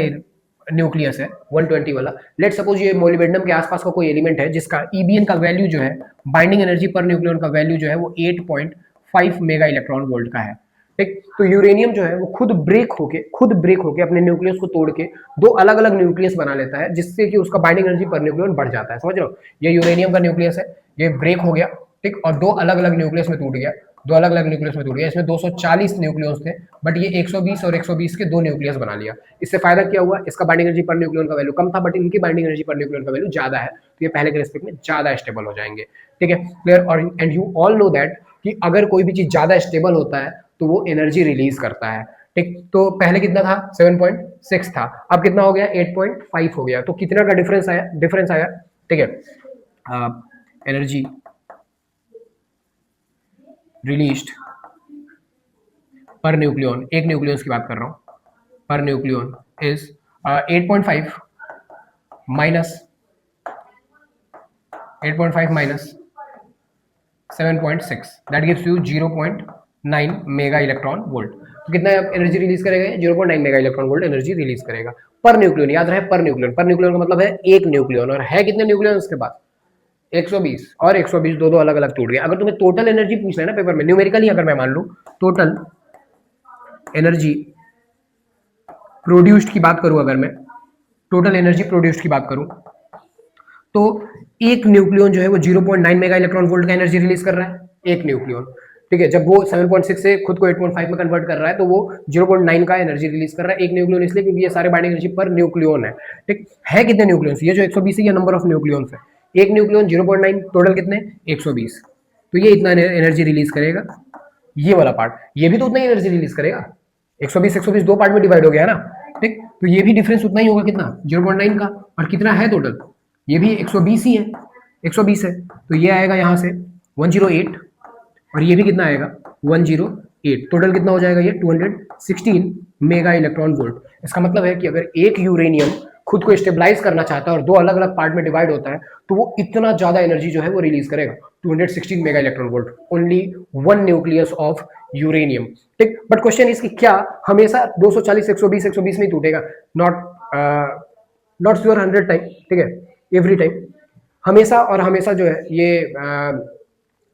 [SPEAKER 1] न्यूक्लियस है, 120 वाला, लेट सपोज ये मोलिब्डेनम के आसपास का कोई एलिमेंट है जिसका ईबीएन का वैल्यू जो है, बाइंडिंग एनर्जी पर न्यूक्लियन का वैल्यू जो है वो 8.5 मेगा इलेक्ट्रॉन वोल्ट का है। ठीक, तो यूरेनियम जो है वो खुद ब्रेक होके अपने न्यूक्लियस को तोड़ के दो अलग अलग न्यूक्लियस बना लेता है, जिससे कि उसका बाइंडिंग एनर्जी पर न्यूक्लियन बढ़ जाता है। समझ रहे हो? ये यूरेनियम का न्यूक्लियस है, ये ब्रेक हो गया, ठीक, और दो अलग अलग न्यूक्लियस में टूट गया, इसमें 240 न्यूक्लियस थे, बट ये 120 और 120 के दो न्यूक्लियस बना लिया। इससे फायदा क्या हुआ? इसका बाइंडिंग एनर्जी पर न्यूक्लियन का वैल्यू कम था, बट इनकी बाइंडिंग एनर्जी पर न्यूक्लियन का वैल्यू ज्यादा है, तो ये पहले के रिस्पेक्ट में ज्यादा स्टेबल हो जाएंगे। ठीक है, क्लियर? और and you all know that कि अगर कोई भी चीज ज्यादा स्टेबल होता है तो वो एनर्जी रिलीज करता है। ठीक, तो पहले कितना था? 7.6 था, अब कितना हो गया? 8.5 हो गया। तो कितना का डिफरेंस आया? ठीक है, एनर्जी रिलीज्ड पर न्यूक्लियन, एक न्यूक्लियस की बात कर रहा हूं, पर nucleon is 8.5 minus 7.6, that gives you 0.9 mega electron volt. तो कितना एनर्जी रिलीज करेगा? 0.9 mega electron volt energy release करेगा पर न्यूक्लियन। याद रहे पर न्यूक्लियन, पर न्यूक्लियन का मतलब है एक न्यूक्लियन, और है कितने न्यूक्लियन उसके पास? 120 और 120 दो दो अलग अलग टूट गए। अगर तुम्हें टोटल एनर्जी पूछना है ना पेपर में न्यूमेरिकली, अगर मैं मान लूं टोटल एनर्जी प्रोड्यूस्ड की बात करूं, अगर मैं टोटल एनर्जी प्रोड्यूस्ड की बात करूं, तो एक न्यूक्लियन जो है वो 0.9 मेगा इलेक्ट्रॉन वोल्ट का एनर्जी रिलीज कर रहा है, एक न्यूक्लियन। ठीक है, जब वो 7.6 से खुद को 8.5 में कन्वर्ट कर रहा है तो वो 0.9 का एनर्जी रिलीज कर रहा है, एक न्यूक्लियन, इसलिए क्योंकि ये सारे बाइंडिंग एनर्जी पर न्यूक्लियन है। ठीक है, कितने न्यूक्लियंस? ये जो 120 है ये नंबर ऑफ न्यूक्लियंस है, एक न्यूक्लियन 0.9, टोटल कितने? 120। तो ये इतना एनर्जी रिलीज करेगा, ये वाला पार्ट, ये भी तो उतना ही एनर्जी रिलीज करेगा। 120 दो पार्ट में डिवाइड हो गया है ना। ठीक, तो ये भी डिफरेंस उतना ही होगा, कितना? 0.9 का। और कितना है टोटल? ये भी 120 ही है, 120 है, तो ये आएगा यहाँ से 108, और ये भी कितना आएगा? 108। टोटल कितना हो जाएगा ये? 216 मेगा इलेक्ट्रॉन वोल्ट। इसका मतलब है कि अगर एक यूरेनियम खुद को स्टेबलाइज करना चाहता है और दो अलग अलग पार्ट में डिवाइड होता है तो वो इतना ज्यादा एनर्जी जो है वो रिलीज करेगा, 216 mega electron volt, only one nucleus of uranium. ठीक, बट क्वेश्चन इसकी क्या हमेशा 240 120 में ही टूटेगा? नॉट नॉट श्योर 100 टाइम, ठीक है, एवरी टाइम, हमेशा और हमेशा जो है ये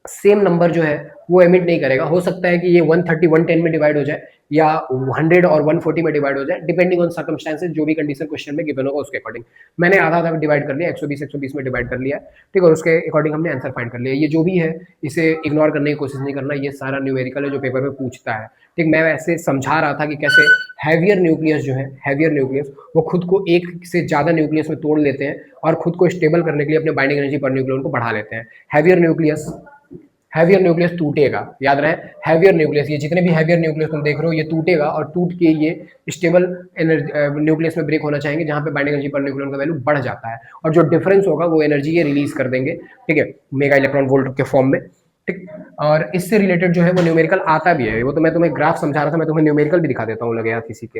[SPEAKER 1] सेम नंबर जो है वो एमिट नहीं करेगा। हो सकता है कि ये 130 110 में डिवाइड हो जाए या 100 और 140 में डिवाइड हो जाए, डिपेंडिंग ऑन सर्कमस्टेंसेज, जो भी कंडीशन क्वेश्चन में गिवन होगा उसके अकॉर्डिंग। मैंने आधा आधा डिवाइड कर लिया, 120 में डिवाइड कर लिया, ठीक, और उसके अकॉर्डिंग हमने आंसर फाइंड कर लिया। ये जो भी है इसे इग्नोर करने की कोशिश नहीं करना, ये सारा न्यूमेरिकल है जो पेपर में पूछता है। ठीक, मैं वैसे समझा रहा था कि कैसे हैवियर न्यूक्लियस जो है, हैवियर न्यूक्लियस वो खुद को एक से ज्यादा न्यूक्लियस में तोड़ लेते हैं और खुद को स्टेबल करने के लिए अपने बाइंडिंग एनर्जी पर न्यूक्लियन को बढ़ा लेते हैं। हैवियर न्यूक्लियस टूटेगा, याद रहे, हैवियर न्यूक्लियस, ये जितने भी हैवियर न्यूक्लियस तुम देख रहे हो ये टूटेगा और टूट के ये स्टेबल न्यूक्लियस में ब्रेक होना चाहेंगे, जहां पे बाइंडिंग एनर्जी पर न्यूक्लियन का वैल्यू बढ़ जाता है, और जो डिफरेंस होगा वो एनर्जी ये रिलीज कर देंगे, ठीक है, मेगा इलेक्ट्रॉन वोल्ट के फॉर्म में। ठीक, और इससे रिलेटेड जो है वो न्यूमेरिकल आता भी है, वो तो मैं तुम्हें ग्राफ समझा रहा था, मैं तुम्हें न्यूमेरिकल भी दिखा देता हूँ लगे हाथ किसी के।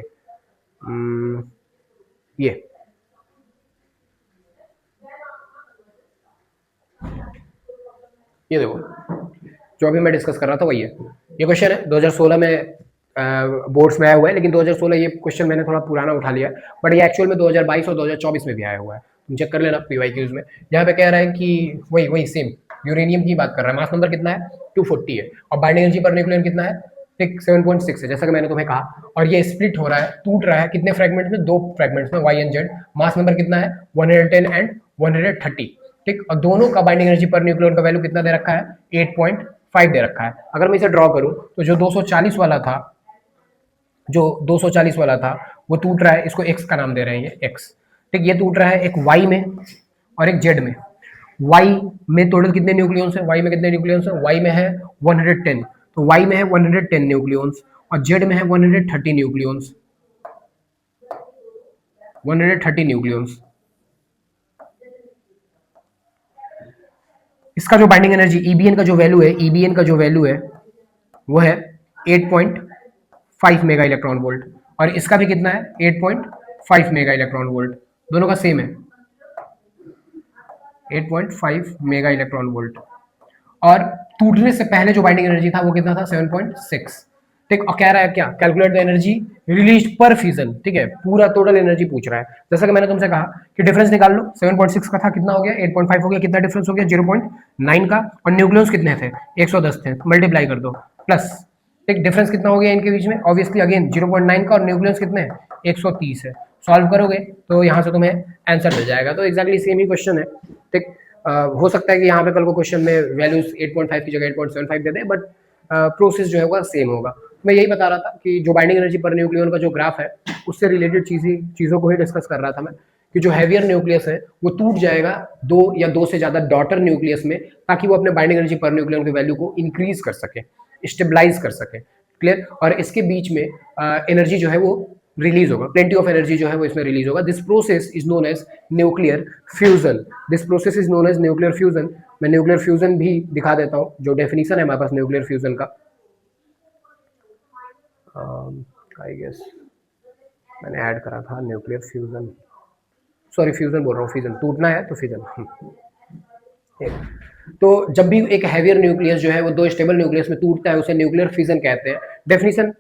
[SPEAKER 1] ये देखो, जो अभी मैं डिस्कस कर रहा था वही है, ये क्वेश्चन है 2016 में बोर्ड्स में आया हुआ है, लेकिन 2016 ये क्वेश्चन मैंने थोड़ा पुराना उठा लिया है, बट ये एक्चुअल में 2022 और 2024 में भी आया हुआ है, तुम चेक कर लेना PYQs में। यहाँ पे कह रहा है कि वही वही सेम यूरेनियम की बात कर रहा है, मास नंबर कितना है? 240 है, और बाइंडिंग एनर्जी पर न्यूक्लियन कितना है? ठीक, 7.6 है, जैसा कि मैंने तुम्हें कहा, और ये स्प्लिट हो रहा है, टूट रहा है, कितने फ्रेगमेंट्स में? दो फ्रेगमेंट्स में, Y and Z. Mass number कितना है? 110 एंड 130। ठीक, और दोनों का बाइंडिंग एनर्जी पर न्यूक्लियन का वैल्यू कितना दे रखा है? 8.5 दे रखा है। अगर मैं इसे ड्रॉ करूं तो जो 240 वाला था, जो 240 वाला था वो टूट रहा है, इसको एक्स का नाम दे रहे हैं, ये एक्स। ठीक, ये टूट रहा है एक वाई में और एक जेड में। वाई में टोटल कितने न्यूक्लियंस है? वाई में कितने न्यूक्लियंस है? वाई में है 110, तो वाई में है 110 न्यूक्लियंस, और जेड में है 130 न्यूक्लियंस, 130 न्यूक्लियंस। इसका जो बाइंडिंग एनर्जी EBN का जो वैल्यू है, EBN का जो वैल्यू है वो है 8.5 मेगा इलेक्ट्रॉन वोल्ट, और इसका भी कितना है? 8.5 मेगा इलेक्ट्रॉन वोल्ट, दोनों का सेम है, 8.5 मेगा इलेक्ट्रॉन वोल्ट। और टूटने से पहले जो बाइंडिंग एनर्जी था वो कितना था? 7.6। ठीक, और कह रहा है क्या? कैलकुलेट द एनर्जी रिलीज पर फ्यूजन। ठीक है, पूरा टोटल एनर्जी पूछ रहा है, जैसा कि मैंने तुमसे कहा कि डिफरेंस निकाल लो, 7.6 का था, कितना हो गया? 8.5 हो गया, कितना डिफरेंस हो गया? 0.9 का, और न्यूक्लियंस कितने थे? 110 थे, मल्टीप्लाई कर दो, प्लस, एक डिफरेंस कितना हो गया इनके बीच में? ऑब्वियसली अगेन 0.9 का, और न्यूक्लियंस कितने हैं? 130 है। सॉल्व करोगे तो यहाँ से तुम्हें आंसर मिल जाएगा। तो एक्जैक्टली सेम ही क्वेश्चन है। ठीक, हो सकता है कि यहाँ पे कल को क्वेश्चन में वैल्यूज 8.5 की जगह 8.75 दे दे, बट प्रोसेस जो है वो सेम होगा। मैं यही बता रहा था कि जो बाइंडिंग एनर्जी पर न्यूक्लियन का जो ग्राफ है उससे रिलेटेड चीज़ों को ही डिस्कस कर रहा था मैं, कि जो हैवियर न्यूक्लियस है वो टूट जाएगा दो या दो से ज़्यादा डॉटर न्यूक्लियस में, ताकि वो अपने बाइंडिंग एनर्जी पर न्यूक्लियन की वैल्यू को इंक्रीज कर सके, स्टेबलाइज कर सके। क्लियर, और इसके बीच में एनर्जी जो है वो रिलीज होगा, प्लेंटी ऑफ एनर्जी जो है वो इसमें रिलीज होगा। This process is known as nuclear fusion. This process is known as nuclear fusion. मैं न्यूक्लियर फ्यूजन भी दिखा देता हूँ, जो डेफिनेशन है हमारे पास न्यूक्लियर फ्यूजन का। आई गेस मैंने ऐड करा था न्यूक्लियर फ्यूजन, सॉरी फ्यूजन बोल रहा हूँ, फ्यूजन टूटना है तो फ्यूजन। तो जब भी एक हैवियर न्यूक्लियस जो है वो दो स्टेबल न्यूक्लियस में टूटता है उसे न्यूक्लियर फ्यूजन कहते हैं। डेफिनेशन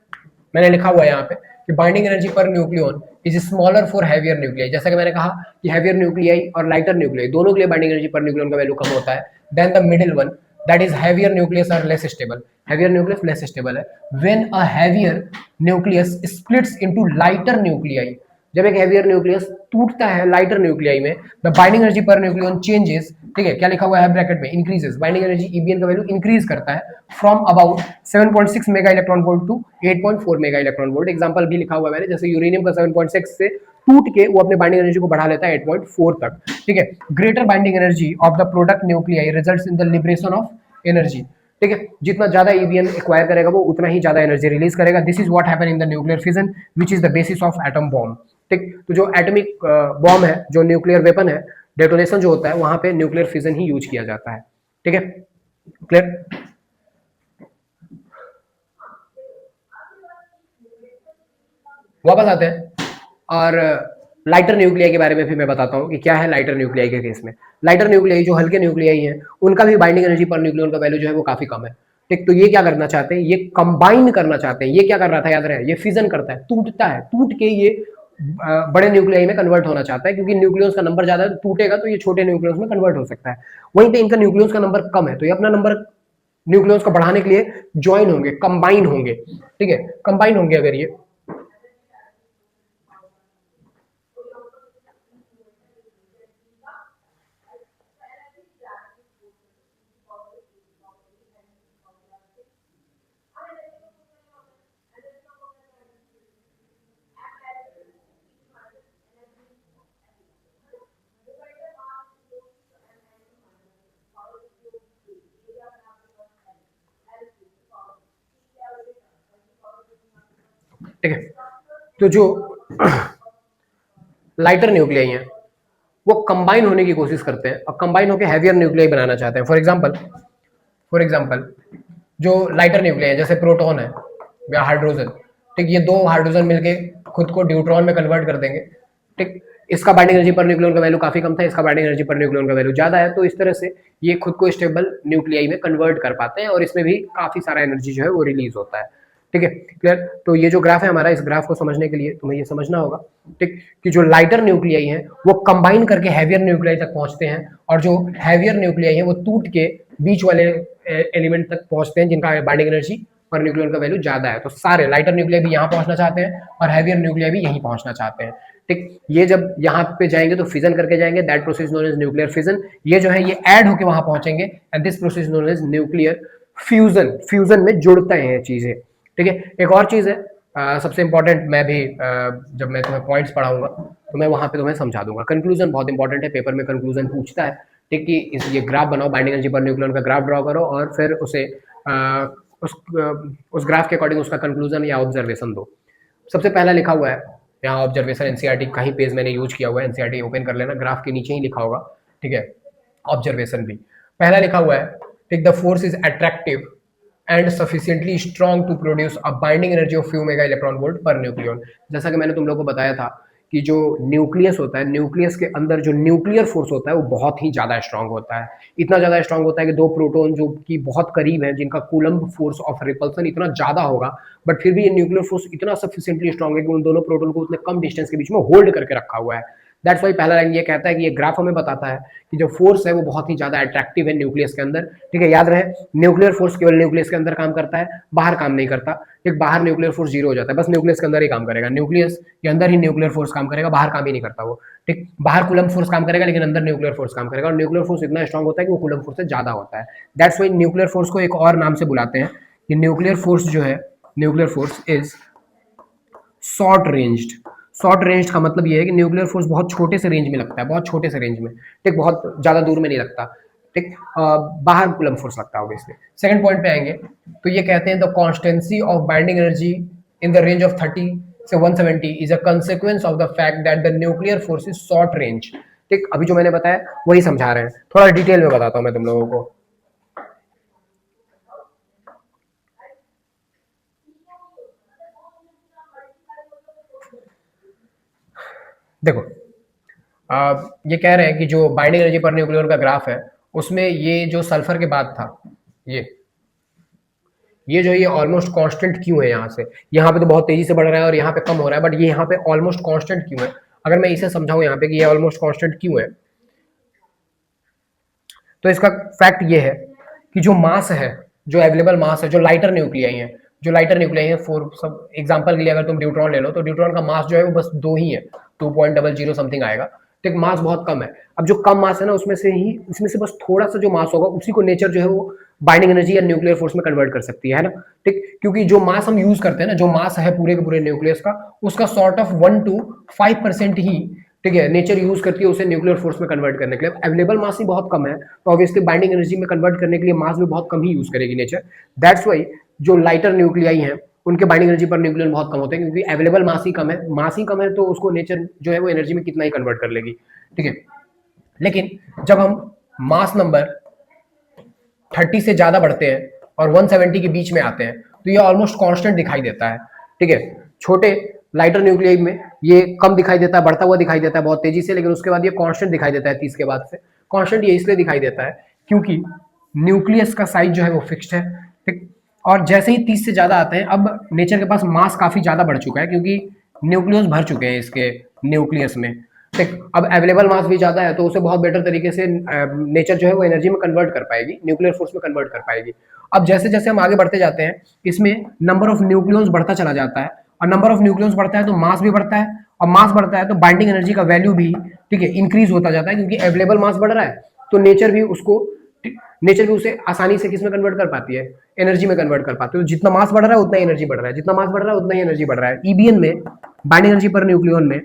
[SPEAKER 1] मैंने लिखा हुआ है यहाँ पे कि binding energy per nucleon is smaller for heavier nuclei. जैसा कि मैंने कहा कि हैवियर न्यूक्लियाई और लाइटर न्यूक्लियाई दोनों के लिए बाइंडिंग एनर्जी पर न्यूक्लियन का वैल्यू कम होता है than the middle one, that is heavier nucleus are less stable. Heavier nucleus less stable है। When a heavier nucleus splits into lighter nuclei, जब एक हैवियर न्यूक्लियस टूटता है लाइटर न्यूक्लियाई में, the binding energy per nucleon changes, ठीक है, क्या लिखा हुआ है ब्रैकेट में, इंक्रीजेस। बाइंडिंग एनर्जी ईबीएन का वैल्यू इंक्रीज करता है from about 7.6 mega electron volt to 8.4 mega electron volt. Example भी लिखा हुआ है मैंने, जैसे यूरेनियम का 7.6 से टूट के वो अपने बाइंडिंग एनर्जी को बढ़ा लेता है 8.4 तक, ठीक है। Greater binding energy of the product nuclei results in the liberation of energy, ठीक है। जितना ज्यादा ईबीएन एक्वायर करेगा वो उतना ही ज्यादा एनर्जी रिलीज करेगा। This is what happen in the nuclear fission which is the basis of atom bomb, ठीक। तो जो एटॉमिक बॉम्ब है, जो न्यूक्लियर वेपन है, डेटोनेशन जो होता है वहां पे न्यूक्लियर फिजन ही यूज किया जाता है, ठीक है। क्लियर? वापस आते हैं और लाइटर न्यूक्लियाई के बारे में भी मैं बताता हूँ कि क्या है लाइटर न्यूक्लियाई के केस में। लाइटर न्यूक्लियाई जो हल्के न्यूक्लियाई हैं उनका भी बाइंडिंग एनर्जी पर न्यूक्लियन का वैल्यू जो है वो काफी कम है, ठीक। तो ये क्या करना चाहते हैं, ये कंबाइन करना चाहते हैं। ये क्या कर रहा था याद रहे, ये फिजन करता है, टूटता है, टूट के ये बड़े न्यूक्लियाई में कन्वर्ट होना चाहता है, क्योंकि न्यूक्लियस का नंबर ज्यादा है, टूटेगा तो ये छोटे न्यूक्लियस में कन्वर्ट हो सकता है। वहीं पे इनका न्यूक्लियस का नंबर कम है तो ये अपना नंबर न्यूक्लियस को बढ़ाने के लिए ज्वाइन होंगे, कंबाइन होंगे, ठीक है। कंबाइन होंगे अगर ये, ठीक है। तो जो लाइटर न्यूक्लियाई हैं वो कंबाइन होने की कोशिश करते हैं और कंबाइन होकर हैवियर न्यूक्लियाई बनाना चाहते हैं। फॉर एग्जांपल जो लाइटर न्यूक्लियाई है जैसे प्रोटॉन है या हाइड्रोजन, ठीक, ये दो हाइड्रोजन मिलके खुद को न्यूट्रॉन में कन्वर्ट कर देंगे, ठीक। इसका बाइंडिंग एनर्जी पर न्यूक्लियन का वैल्यू काफी कम था, इसका बाइंडिंग एनर्जी पर न्यूक्लियन का वैल्यू ज्यादा है, तो इस तरह से ये खुद को स्टेबल न्यूक्लियाई में कन्वर्ट कर पाते हैं और इसमें भी काफी सारा एनर्जी जो है वो रिलीज होता है, ठीक है। क्लियर? तो ये जो ग्राफ है हमारा, इस ग्राफ को समझने के लिए तुम्हें ये समझना होगा, ठीक, कि जो लाइटर न्यूक्लियाई हैं वो कंबाइन करके हैवियर न्यूक्लियाई तक पहुंचते हैं और जो हैवियर न्यूक्लियाई है वो टूट के बीच वाले एलिमेंट तक पहुंचते हैं जिनका बाइंडिंग एनर्जी पर न्यूक्लियन का वैल्यू ज्यादा है। तो सारे लाइटर न्यूक्लियाई भी यहाँ पहुंचना चाहते हैं और हैवियर न्यूक्लियाई भी यहीं पहुंचना चाहते हैं, ठीक। ये जब यहाँ पे जाएंगे तो फिजन करके जाएंगे, that process known as nuclear fission. ये जो है ये ऐड होके वहां पहुंचेंगे and this process known as nuclear fusion. Fusion में जुड़ते हैं चीजें, ठीक है। एक और चीज है सबसे इंपॉर्टेंट, मैं भी जब मैं तुम्हें पॉइंट्स पढ़ाऊंगा तो मैं वहां पे तुम्हें समझा दूंगा। कंक्लूजन बहुत इंपॉर्टेंट है, पेपर में कंक्लूजन पूछता है, ठीक, कि ये ग्राफ बनाओ, बाइंडिंग एनर्जी पर न्यूक्लियन का ग्राफ ड्रॉ करो और फिर उसे उस उस ग्राफ के अकॉर्डिंग उसका कंक्लूजन या ऑब्जर्वेशन दो। सबसे पहला लिखा हुआ है यहाँ ऑब्जर्वेशन, एनसीईआरटी कहीं पेज मैंने यूज किया हुआ है, एनसीईआरटी ओपन कर लेना, ग्राफ के नीचे ही लिखा होगा, ठीक है। ऑब्जर्वेशन भी पहला लिखा हुआ है, ठीक, the force is attractive and sufficiently strong to produce a binding energy of few mega electron volt per nucleon. जैसा कि मैंने तुम लोगों को बताया था कि जो न्यूक्लियस होता है, न्यूक्लियस के अंदर जो न्यूक्लियर फोर्स होता है वो बहुत ही ज्यादा स्ट्रांग होता है। इतना ज्यादा स्ट्रांग होता है कि दो प्रोटॉन जो कि बहुत करीब है, जिनका कूलम्ब फोर्स ऑफ रिपल्सन इतना ज्यादा होगा, बट फिर भी ये न्यूक्लियर फोर्स इतना सफिशिएंटली स्ट्रांग है कि उन दोनों प्रोटॉन को उतने कम डिस्टेंस के बीच में होल्ड करके रखा हुआ है। दैट्स वाई पहला लाइन ये कहता है कि ये ग्राफ हमें बताता है कि जो फोर्स है वो बहुत ही ज्यादा अट्रैक्टिव है न्यूक्लियस के अंदर, ठीक है। याद रहे, न्यूक्लियर फोर्स केवल न्यूक्लियस के अंदर काम करता है, बाहर काम नहीं करता, ठीक। बाहर न्यूक्लियर फोर्स जीरो हो जाता है, बस न्यूक्लियस के अंदर ही काम करेगा, न्यूक्लियस के अंदर ही न्यूक्लियर फोर्स काम करेगा, बाहर काम ही नहीं करता वो, ठीक। बाहर कूलम्ब फोर्स काम करेगा लेकिन अंदर न्यूक्लियर फोर्स काम करेगा, और न्यूक्लियर फोर्स इतना स्ट्रांग होता है कि वो कूलम्ब फोर्स से ज्यादा होता है। दैट्स वाई न्यूक्लियर फोर्स को एक और नाम से बुलाते हैं कि न्यूक्लियर फोर्स जो है, nuclear force is short ranged. Short range का मतलब ये है कि न्यूक्लियर फोर्स बहुत छोटे से रेंज में लगता है, बहुत छोटे से रेंज में, ठीक, बहुत ज्यादा दूर में नहीं लगता, ठीक। बाहर कूलम्ब फोर्स लगता है ऑब्वियसली। सेकंड पॉइंट पे आएंगे तो ये कहते हैं the constancy of binding energy in the range of 30 से 170 is a consequence of the fact that the nuclear force is short range, ठीक। अभी जो मैंने बताया वही समझा रहे हैं, थोड़ा डिटेल में बताता हूं मैं तुम लोगों को। देखो, ये कह रहे हैं कि जो बाइंडिंग एनर्जी पर न्यूक्लियर का ग्राफ है उसमें ये जो सल्फर के बाद था, ये ये जो है ये ऑलमोस्ट कांस्टेंट क्यों है यहाँ से, यहाँ पे तो बहुत तेजी से बढ़ रहा है और यहाँ पे कम हो रहा है, बट ये यहाँ पे ऑलमोस्ट कांस्टेंट क्यों है? अगर मैं इसे समझाऊं यहाँ पे कि ये ऑलमोस्ट कांस्टेंट क्यों है, तो इसका फैक्ट ये है कि जो मास है, जो अवेलेबल मास है, जो लाइटर न्यूक्लियाई है, जो लाइटर न्यूक्लियाई है, फॉर सब एग्जांपल के लिए अगर तुम न्यूट्रॉन ले लो तो न्यूट्रॉन का मास जो है वो बस 2 ही है, 2.00 समथिंग आएगा, तो एक मास बहुत कम है। अब जो कम मास है ना उसमें से बस थोड़ा सा जो मास होगा उसी को नेचर जो है वो बाइंडिंग एनर्जी या न्यूक्लियर फोर्स में कन्वर्ट कर सकती है ना, ठीक। क्योंकि जो मास हम यूज करते हैं ना, जो मास है पूरे के पूरे न्यूक्लियस का, उसका सॉर्ट ऑफ 1 to 5% ही, ठीक है, नेचर यूज करती है उसे न्यूक्लियर फोर्स में कन्वर्ट करने के लिए। अवेलेबल मास ही बहुत कम है, तो ऑब्वियसली बाइंडिंग एनर्जी में कन्वर्ट करने के लिए मास भी बहुत कम ही यूज करेगी नेचर। दैट्स वाई जो लाइटर न्यूक्लियाई हैं उनके बाइंडिंग एनर्जी पर न्यूक्लियन बहुत कम होते हैं, क्योंकि अवेलेबल मास ही कम है, मास ही कम है तो उसको नेचर जो है वो एनर्जी में कितना ही कन्वर्ट कर लेगी, ठीक है। लेकिन जब हम मास नंबर 30 से ज्यादा बढ़ते हैं और 170 के बीच में आते हैं तो ये ऑलमोस्ट कांस्टेंट दिखाई देता है, ठीक है। छोटे लाइटर न्यूक्लियाई में ये कम दिखाई देता है, बढ़ता हुआ दिखाई देता है बहुत तेजी से, लेकिन उसके बाद ये कांस्टेंट दिखाई देता है 30 के बाद से। कांस्टेंट ये इसलिए दिखाई देता है क्योंकि न्यूक्लियस का साइज जो है वो फिक्स्ड है, ठीक। और जैसे ही 30 से ज्यादा आते हैं, अब नेचर के पास मास काफी ज्यादा बढ़ चुका है क्योंकि न्यूक्लियस भर चुके हैं इसके न्यूक्लियस में, ठीक। अब अवेलेबल मास भी ज्यादा है तो उसे बहुत बेटर तरीके से नेचर जो है वो एनर्जी में कन्वर्ट कर पाएगी, न्यूक्लियर फोर्स में कन्वर्ट कर पाएगी। अब जैसे जैसे हम आगे बढ़ते जाते हैं इसमें नंबर ऑफ न्यूक्लियॉन्स बढ़ता चला जाता है, और नंबर ऑफ न्यूक्लियॉन्स बढ़ता है तो मास भी बढ़ता है, और मास बढ़ता है तो बाइंडिंग एनर्जी का वैल्यू भी, ठीक है, इंक्रीज होता जाता है, क्योंकि अवेलेबल मास बढ़ रहा है तो नेचर भी उसे आसानी से किसमें कन्वर्ट कर पाती है, एनर्जी में कन्वर्ट कर पाती है। तो जितना मास बढ़ रहा है उतना ही एनर्जी बढ़ रहा है, जितना मास बढ़ रहा है उतना ही एनर्जी बढ़ रहा है। ईबीएन में बाइंडिंग एनर्जी पर न्यूक्लियन में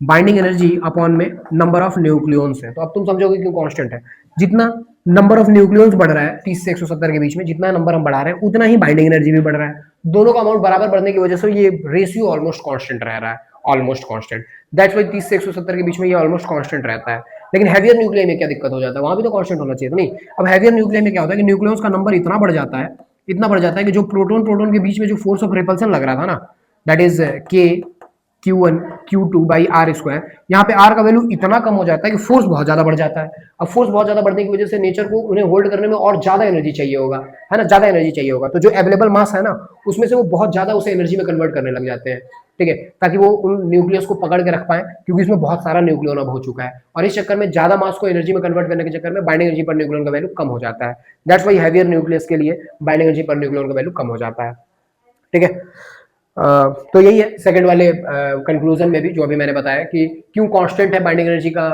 [SPEAKER 1] बाइंडिंग एनर्जी अपॉन में नंबर ऑफ न्यूक्लियॉन्स है, तो अब तुम समझोगे क्यों कांस्टेंट है। जितना नंबर ऑफ न्यूक्लियॉन्स बढ़ रहा है 30 से 170 के बीच में, जितना नंबर हम बढ़ा रहे हैं उतना ही बाइंडिंग एनर्जी भी बढ़ रहा है। दोनों का अमाउंट बराबर बढ़ने की वजह से ये रेशियो ऑलमोस्ट कांस्टेंट रह रहा है, ऑलमोस्ट कांस्टेंट। दैट्स व्हाई 30 से 170 के बीच में ये ऑलमोस्ट कांस्टेंट रहता है। लेकिन हैवियर न्यूक्लियस में क्या दिक्कत हो जाता है, वहां भी तो कांस्टेंट होना चाहिए, तो नहीं। अब हैवियर न्यूक्लियस में क्या होता है कि न्यूक्लियॉन्स का नंबर इतना बढ़ जाता है, इतना बढ़ जाता है कि जो प्रोटॉन प्रोटॉन के बीच में जो फोर्स ऑफ रिपल्सन लग रहा था ना, दैट इज के Q1 Q2 by are square, यहाँ पे आर का वैल्यू इतना कम हो जाता है कि फोर्स बहुत ज्यादा बढ़ जाता है। अब फोर्स बहुत ज्यादा बढ़ने की वजह से नेचर को उन्हें होल्ड करने में और ज्यादा एनर्जी चाहिए होगा, है ना, ज्यादा एनर्जी चाहिए होगा। तो जो अवेलेबल मास है ना उसमें से वो बहुत ज्यादा उसे एनर्जी में कन्वर्ट करने लग जाते हैं, ठीक है, ताकि वो उन न्यूक्लियस को पकड़ के रख पाए, क्योंकि इसमें बहुत सारा न्यूक्लियन अब हो चुका है, और इस चक्कर में ज्यादा मास को एनर्जी में कन्वर्ट करने के चक्कर में बाइंडिंग एनर्जी पर न्यूक्लियन का वैल्यू कम हो जाता है। दैट्स वाई हैवियर न्यूक्लियस के लिए बाइंडिंग एनर्जी पर न्यूक्लियन का वैल्यू कम हो जाता है, ठीक है। तो यही है सेकंड वाले कंक्लूजन में भी जो अभी मैंने बताया कि क्यों कांस्टेंट है बाइंडिंग एनर्जी का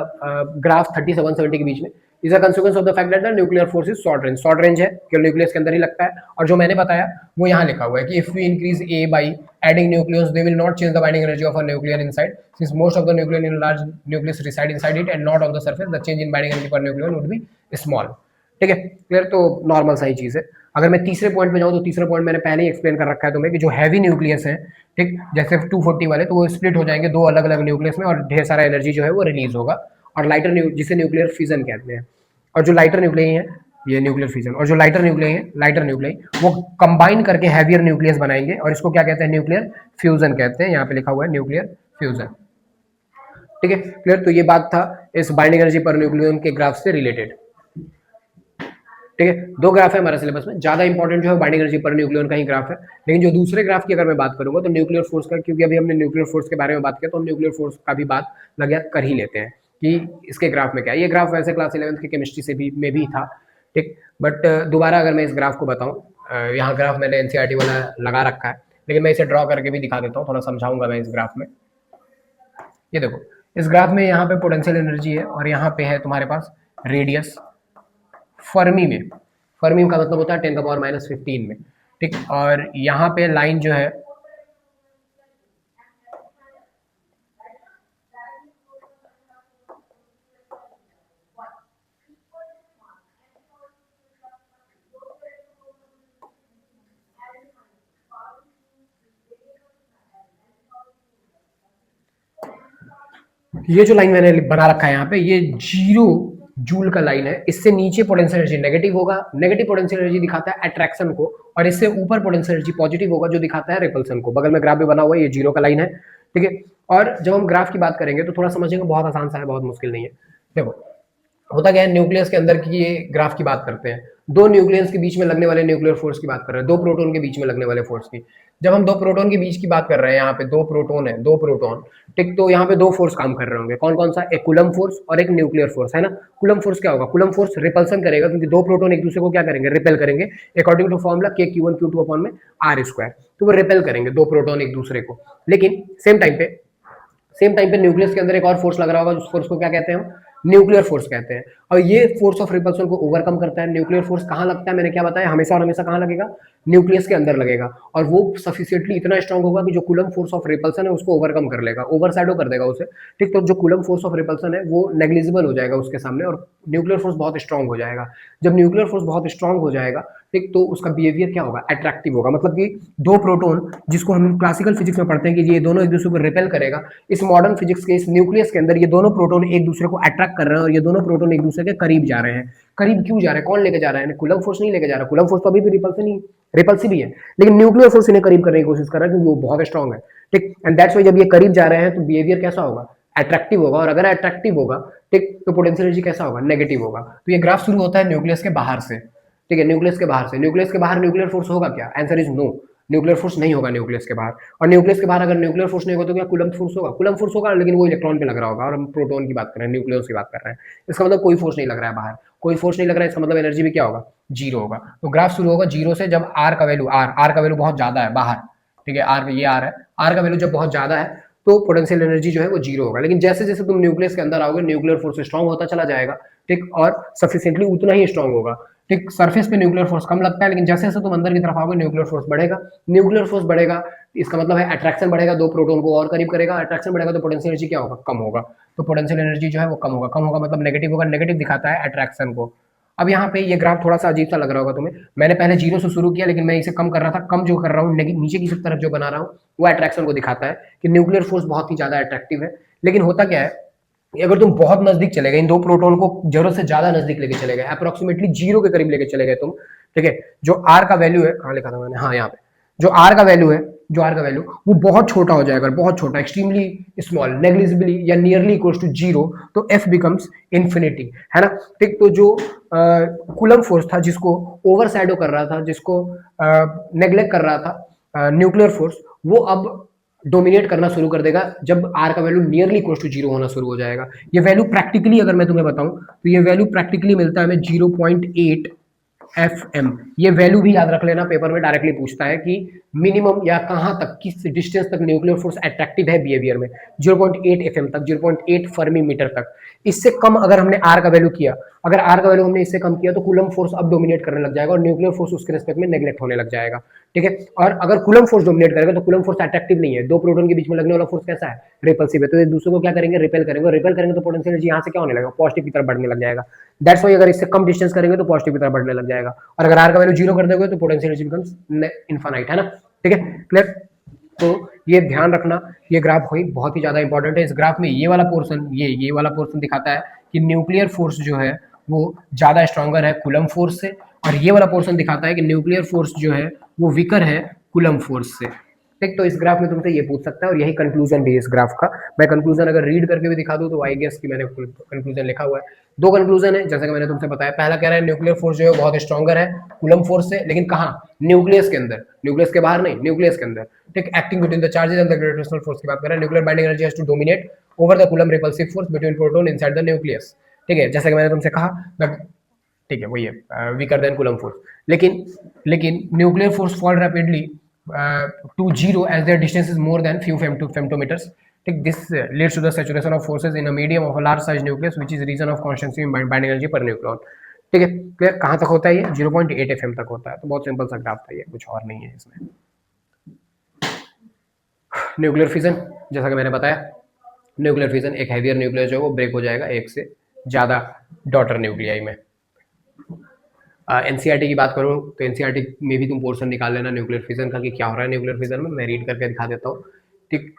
[SPEAKER 1] ग्राफ 30 से 170 के बीच में, is a consequence of the fact that the nuclear force is short range है, केवल न्यूक्लियस के अंदर ही लगता है। और जो मैंने बताया वो यहाँ लिखा हुआ है कि if we increase A by adding nucleus they will not change the binding energy of a nuclear inside, since most of the nuclear in large nucleus reside inside it and not on the surface, the change in binding energy per nuclear would be small, ठीक है, clear. तो normal सा ही चीज है। अगर मैं तीसरे point पे जाऊं तो तीसरा पॉइंट मैंने पहले ही एक्सप्लेन कर रखा है तुम्हें कि जो हैवी न्यूक्लियस है, ठीक, जैसे 240 वाले, तो वो स्प्लिट हो जाएंगे दो अलग अलग न्यूक्लियस में और ढेर सारा एनर्जी जो है वो रिलीज होगा, और जिसे न्यूक्लियर फ्यूजन कहते हैं। और जो लाइटर न्यूक्लियाई है ये न्यूक्लियर फ्यूजन, और जो लाइटर न्यूक्लियाई वो कंबाइन करके हैवियर न्यूक्लियस बनाएंगे, और इसको क्या कहते हैं, न्यूक्लियर फ्यूजन कहते हैं। यहाँ पे लिखा हुआ है न्यूक्लियर फ्यूजन, ठीक है, क्लियर। तो ये बात था इस बाइंडिंग एनर्जी पर न्यूक्लियन के ग्राफ से रिलेटेड, ठीक है। दो ग्राफ है हमारे सिलेबस में, ज्यादा इंपॉर्टेंट जो है बाइंडिंग एनर्जी पर न्यूक्लियन का ही ग्राफ है, लेकिन जो दूसरे ग्राफ की अगर मैं बात करूंगा तो न्यूक्लियर फोर्स का, क्योंकि अभी हमने न्यूक्लियर फोर्स के बारे में बात किया तो हम न्यूक्लियर फोर्स का भी बात लग कर ही लेते हैं कि इसके ग्राफ में क्या है। ये ग्राफ वैसे क्लास 11th की केमिस्ट्री से भी में भी था, ठीक, बट दोबारा अगर मैं इस ग्राफ को बताऊं, यहाँ ग्राफ मैंने एनसीईआरटी वाला लगा रखा है, लेकिन मैं इसे ड्रॉ करके भी दिखा देता हूँ, थोड़ा समझाऊंगा मैं इस ग्राफ में। ये देखो इस ग्राफ में यहाँ पे पोटेंशियल एनर्जी है और यहाँ पे है तुम्हारे पास रेडियस फर्मी में, फर्मी का मतलब होता है 10⁻⁻15 में, ठीक। और यहाँ पे लाइन जो है ये जो लाइन मैंने बना रखा है यहाँ पे, ये 0 जूल का लाइन है। इससे नीचे पोटेंशियल एनर्जी नेगेटिव होगा, नेगेटिव पोटेंशियल एनर्जी दिखाता है अट्रैक्शन को, और इससे ऊपर पोटेंशियल एनर्जी पॉजिटिव होगा जो दिखाता है रिपल्सन को। बगल में ग्राफ भी बना हुआ है, ये 0 का लाइन है, ठीक है। और जब हम ग्राफ की बात करेंगे तो थोड़ा समझेंगे, बहुत आसान सा है, बहुत मुश्किल नहीं है। देखो होता क्या है, न्यूक्लियस के अंदर की ये ग्राफ की बात करते हैं दो न्यूक्लियस के बीच में लगने वाले न्यूक्लियर फोर्स की बात कर रहे हैं, दो प्रोटॉन के बीच में लगने वाले फोर्स की। जब हम दो प्रोटॉन के बीच की बात कर रहे हैं, यहाँ पे दो प्रोटॉन है, दो प्रोटॉन, ठीक, तो यहाँ पे दो फोर्स काम कर रहे होंगे, कौन कौन सा, एक कूलम फोर्स और एक न्यूक्लियर फोर्स, है ना। कूलम फोर्स क्या होगा, कूलम फोर्स रिपल्सन करेगा, क्योंकि दो प्रोटॉन एक दूसरे को क्या करेंगे, रिपेल करेंगे, according to formula K(Q1 Q2) upon में R², तो वो रिपेल करेंगे दो प्रोटॉन एक दूसरे को। लेकिन सेम टाइम पे न्यूक्लियस के अंदर एक और फोर्स लग रहा होगा, उस फोर्स को क्या कहते हैं हम, न्यूक्लियर फोर्स कहते हैं। और ये फोर्स ऑफ रिपल्सन को ओवरकम करता है। न्यूक्लियर फोर्स कहाँ लगता है, मैंने क्या बताया, हमेशा और हमेशा कहाँ लगेगा, न्यूक्लियस के अंदर लगेगा, और वो सफिशिएंटली इतना स्ट्रांग होगा कि जो कूलम फोर्स ऑफ रिपल्सन है उसको ओवरकम कर लेगा, ओवरशैडो कर देगा उसे, ठीक। तो जो कूलम फोर्स ऑफ रिपल्सन है वो नेग्लिजिबल हो जाएगा उसके सामने, और न्यूक्लियर फोर्स बहुत स्ट्रांग हो जाएगा। जब न्यूक्लियर फोर्स बहुत स्ट्रांग हो जाएगा, ठीक, तो उसका बिहेवियर क्या होगा, अट्रैक्टिव होगा। मतलब कि दो प्रोटॉन, जिसको हम क्लासिकल फिजिक्स में पढ़ते हैं कि ये दोनों एक दूसरे को रिपेल करेगा, इस मॉडर्न फिजिक्स के इस न्यूक्लियस के अंदर ये दोनों प्रोटॉन एक दूसरे को अट्रैक्ट कर रहे हैं, और ये दोनों प्रोटॉन एक दूसरे के करीब जा रहे हैं। करीब क्यों जा रहे हैं, कौन लेके जा रहा है, कूलम फोर्स नहीं लेके जा रहा, कूलम फोर्स तो अभी भी रिपल्सिव ही है, लेकिन न्यूक्लियर फोर्स इन्हें करीब करने की कोशिश कर रहा है, क्योंकि वो बहुत स्ट्रांग है, ठीक। एंड दैट्स वाई जब ये करीब जा रहे हैं तो बिहेवियर कैसा होगा, अट्रैक्टिव होगा, और अगर अट्रैक्टिव होगा, ठीक, तो पोटेंशियल एनर्जी कैसा होगा, नेगेटिव होगा। तो ये ग्राफ शुरू होता है न्यूक्लियस के बाहर से, ठीक है, न्यूक्लियस के बाहर से। न्यूक्लियस के बाहर न्यूक्लियर फोर्स होगा क्या, answer is no, nuclear force नहीं होगा न्यूक्लियस के बाहर। और न्यूक्लियस के बाहर अगर न्यूक्लियर फोर्स नहीं होगा तो क्या कूलम फोर्स होगा, कूलम फोर्स होगा, लेकिन वो इलेक्ट्रॉन पे लग रहा होगा, और हम प्रोटॉन की बात कर रहे हैं, न्यूक्लियस की बात कर रहे हैं। इसका मतलब कोई फोर्स नहीं लग रहा है बाहर, कोई फोर्स नहीं लग रहा है, इसका मतलब एनर्जी भी क्या होगा, जीरो होगा। तो ग्राफ शुरू होगा जीरो से, जब आर का वैल्यू, आर का वैल्यू बहुत ज्यादा है बाहर, ठीक है, आर, ये आर है, आर का वैल्यू जब बहुत ज्यादा है तो पोटेंशियल एनर्जी जो है वो जीरो होगा। लेकिन जैसे जैसे तुम न्यूक्लियस के अंदर आओगे, न्यूक्लियर फोर्स स्ट्रांग होता चला जाएगा, ठीक, और सफिशिएंटली उतना ही स्ट्रांग होगा, ठीक। सरफेस पे न्यूक्लियर फोर्स कम लगता है, लेकिन जैसे जैसे तुम अंदर की तरफ आओगे न्यूक्लियर फोर्स बढ़ेगा। न्यूक्लियर फोर्स बढ़ेगा, इसका मतलब है अट्रैक्शन बढ़ेगा, दो प्रोटॉन को और करीब करेगा, अट्रैक्शन बढ़ेगा तो पोटेंशियल एनर्जी क्या होगा, कम होगा। तो पोटेंशियल एनर्जी जो है वो कम होगा, कम होगा मतलब नेगेटिव होगा, नेगेटिव दिखाता है अट्रैक्शन को। अब यहाँ पे ये ग्राफ थोड़ा सा अजीब सा लग रहा होगा तुम्हें, मैंने पहले जीरो से शुरू किया, लेकिन मैं इसे कम कर रहा था, कम जो कर रहा हूँ नीचे की तरफ जो बना रहा हूँ वो अट्रैक्शन को दिखाता है कि न्यूक्लियर फोर्स बहुत ही ज्यादा अट्रैक्टिव है। लेकिन होता क्या है, अगर तुम बहुत नजदीक चले गए, इन दो प्रोटॉन को जरूरत से ज्यादा नजदीक लेके चले गए, अप्रोक्सीमेटली जीरो के करीब लेके चले गए तुम, ठीक है, जो आर का वैल्यू है, कहाँ लिखा था मैंने, हाँ यहाँ पे, जो आर का वैल्यू है, जो आर का वैल्यू वो बहुत छोटा हो जाएगा, बहुत छोटा, एक्सट्रीमली स्मॉल, नेग्लिजिबली या नियरली इक्वल्स टू जीरो, तो एफ बिकम्स इन्फिनिटी, है ना, ठीक। तो जो कूलम फोर्स था, जिसको ओवरशैडो कर रहा था, जिसको नेग्लेक्ट कर रहा था न्यूक्लियर फोर्स, वो अब डोमिनेट करना शुरू कर देगा जब आर का value nearly equal to zero होना शुरू हो जाएगा। ये वैल्यू प्रैक्टिकली अगर मैं तुम्हें बताऊं तो ये वैल्यू प्रैक्टिकली मिलता है हमें 0.8 FM। ये वैल्यू भी याद रख लेना, पेपर में डायरेक्टली पूछता है कि मिनिमम या कहां तक, किस डिस्टेंस तक न्यूक्लियर फोर्स अट्रैक्टिव है बिहेवियर में, 0.8 FM तक, 0.8 फर्मी मीटर तक। इससे कम अगर हमने आर का वैल्यू किया, अगर आर का वैल्यू हमने इससे कम किया तो कूलम फोर्स अब डोमिनेट करने लग जाएगा, और न्यूक्लियर फोर्स उसके रिस्पेक्ट में नेग्लेक्ट होने लग जाएगा, ठीक है। और अगर कूलम फोर्स डोमिनेट करेगा तो कूलम फोर्स अट्रैक्टिव नहीं है, दो प्रोटॉन के बीच में लगने वाला फोर्स कैसा है, रिपल्सिव है, तो एक दूसरे को क्या करेंगे, रिपेल करेंगे, रिपेल करेंगे तो पोटेंशियल एनर्जी यहाँ से क्या होने लगेगा, पॉजिटिव की तरफ बढ़ने लग जाएगा। दैट्स वाई अगर इससे कम डिस्टेंस करेंगे तो पॉजिटिव की तरफ बढ़ने लग जाएगा, और अगर आर का वैल्यू जीरो कर दोगे तो पोटेंशियल एनर्जी बिकम्स इनफाइनाइट, है ना, ठीक है, क्लियर। तो ये ध्यान रखना, ये ग्राफ कोई बहुत ही ज्यादा इंपॉर्टेंट है। इस ग्राफ में ये वाला पोर्शन, ये वाला पोर्शन दिखाता है कि न्यूक्लियर फोर्स जो है वो ज्यादा स्ट्रॉन्गर है कूलम फोर्स से, और ये वाला पोर्शन दिखाता है कि न्यूक्लियर फोर्स जो है वो वीकर है कूलम फोर्स से, ठीक। तो इस ग्राफ में तुमसे ये पूछ सकता है, और यही कंक्लूजन भी है इस ग्राफ का। मैं कंक्लूजन अगर रीड करके भी दिखा दूं तो आई गेस कि मैंने कंक्लूजन लिखा हुआ है। दो कंक्लूजन है, जैसा कि मैंने तुमसे बताया, पहला कह रहा है न्यूक्लियर फोर्स जो है बहुत स्ट्रॉन्गर है कूलम फोर्स से, लेकिन कहाँ, न्यूक्लियस के अंदर, न्यूक्लियस के बाहर नहीं, न्यूक्लियस के अंदर, ठीक। Acting between the charges and the gravitational force की बात कर रहे हैं। Nuclear binding energy has to dominate over the Coulomb repulsive force between proton inside the nucleus, ठीक है, जैसा कि मैंने तुमसे कहा, ठीक है, वही है, वीकर देन कूलम फोर्स। लेकिन nuclear force fall rapidly to zero as their distance is more than few femtometres, ठीक। This leads to the saturation of forces in a medium of a large size nucleus which is region of constancy in binding energy per nucleon, ठीक है, clear. कहाँ तक होता है ये, 0.8 FM तक होता है। तो बहुत सिंपल सा ग्राफ था ये, कुछ और नहीं है इसमें। न्यूक्लियर फिजन, जैसा कि मैंने बताया, न्यूक्लियर फिजन, एक हैवियर न्यूक्लियस जो है वो ब्रेक हो जाएगा एक से ज्यादा डॉटर न्यूक्लियाई में। एनसीईआरटी की बात करूँ तो एनसीईआरटी में भी तुम पोर्शन निकाल लेना न्यूक्लियर फिजन का, कि क्या हो रहा है न्यूक्लियर फिजन में, मैं रीड करके दिखा देता हूँ, ठीक।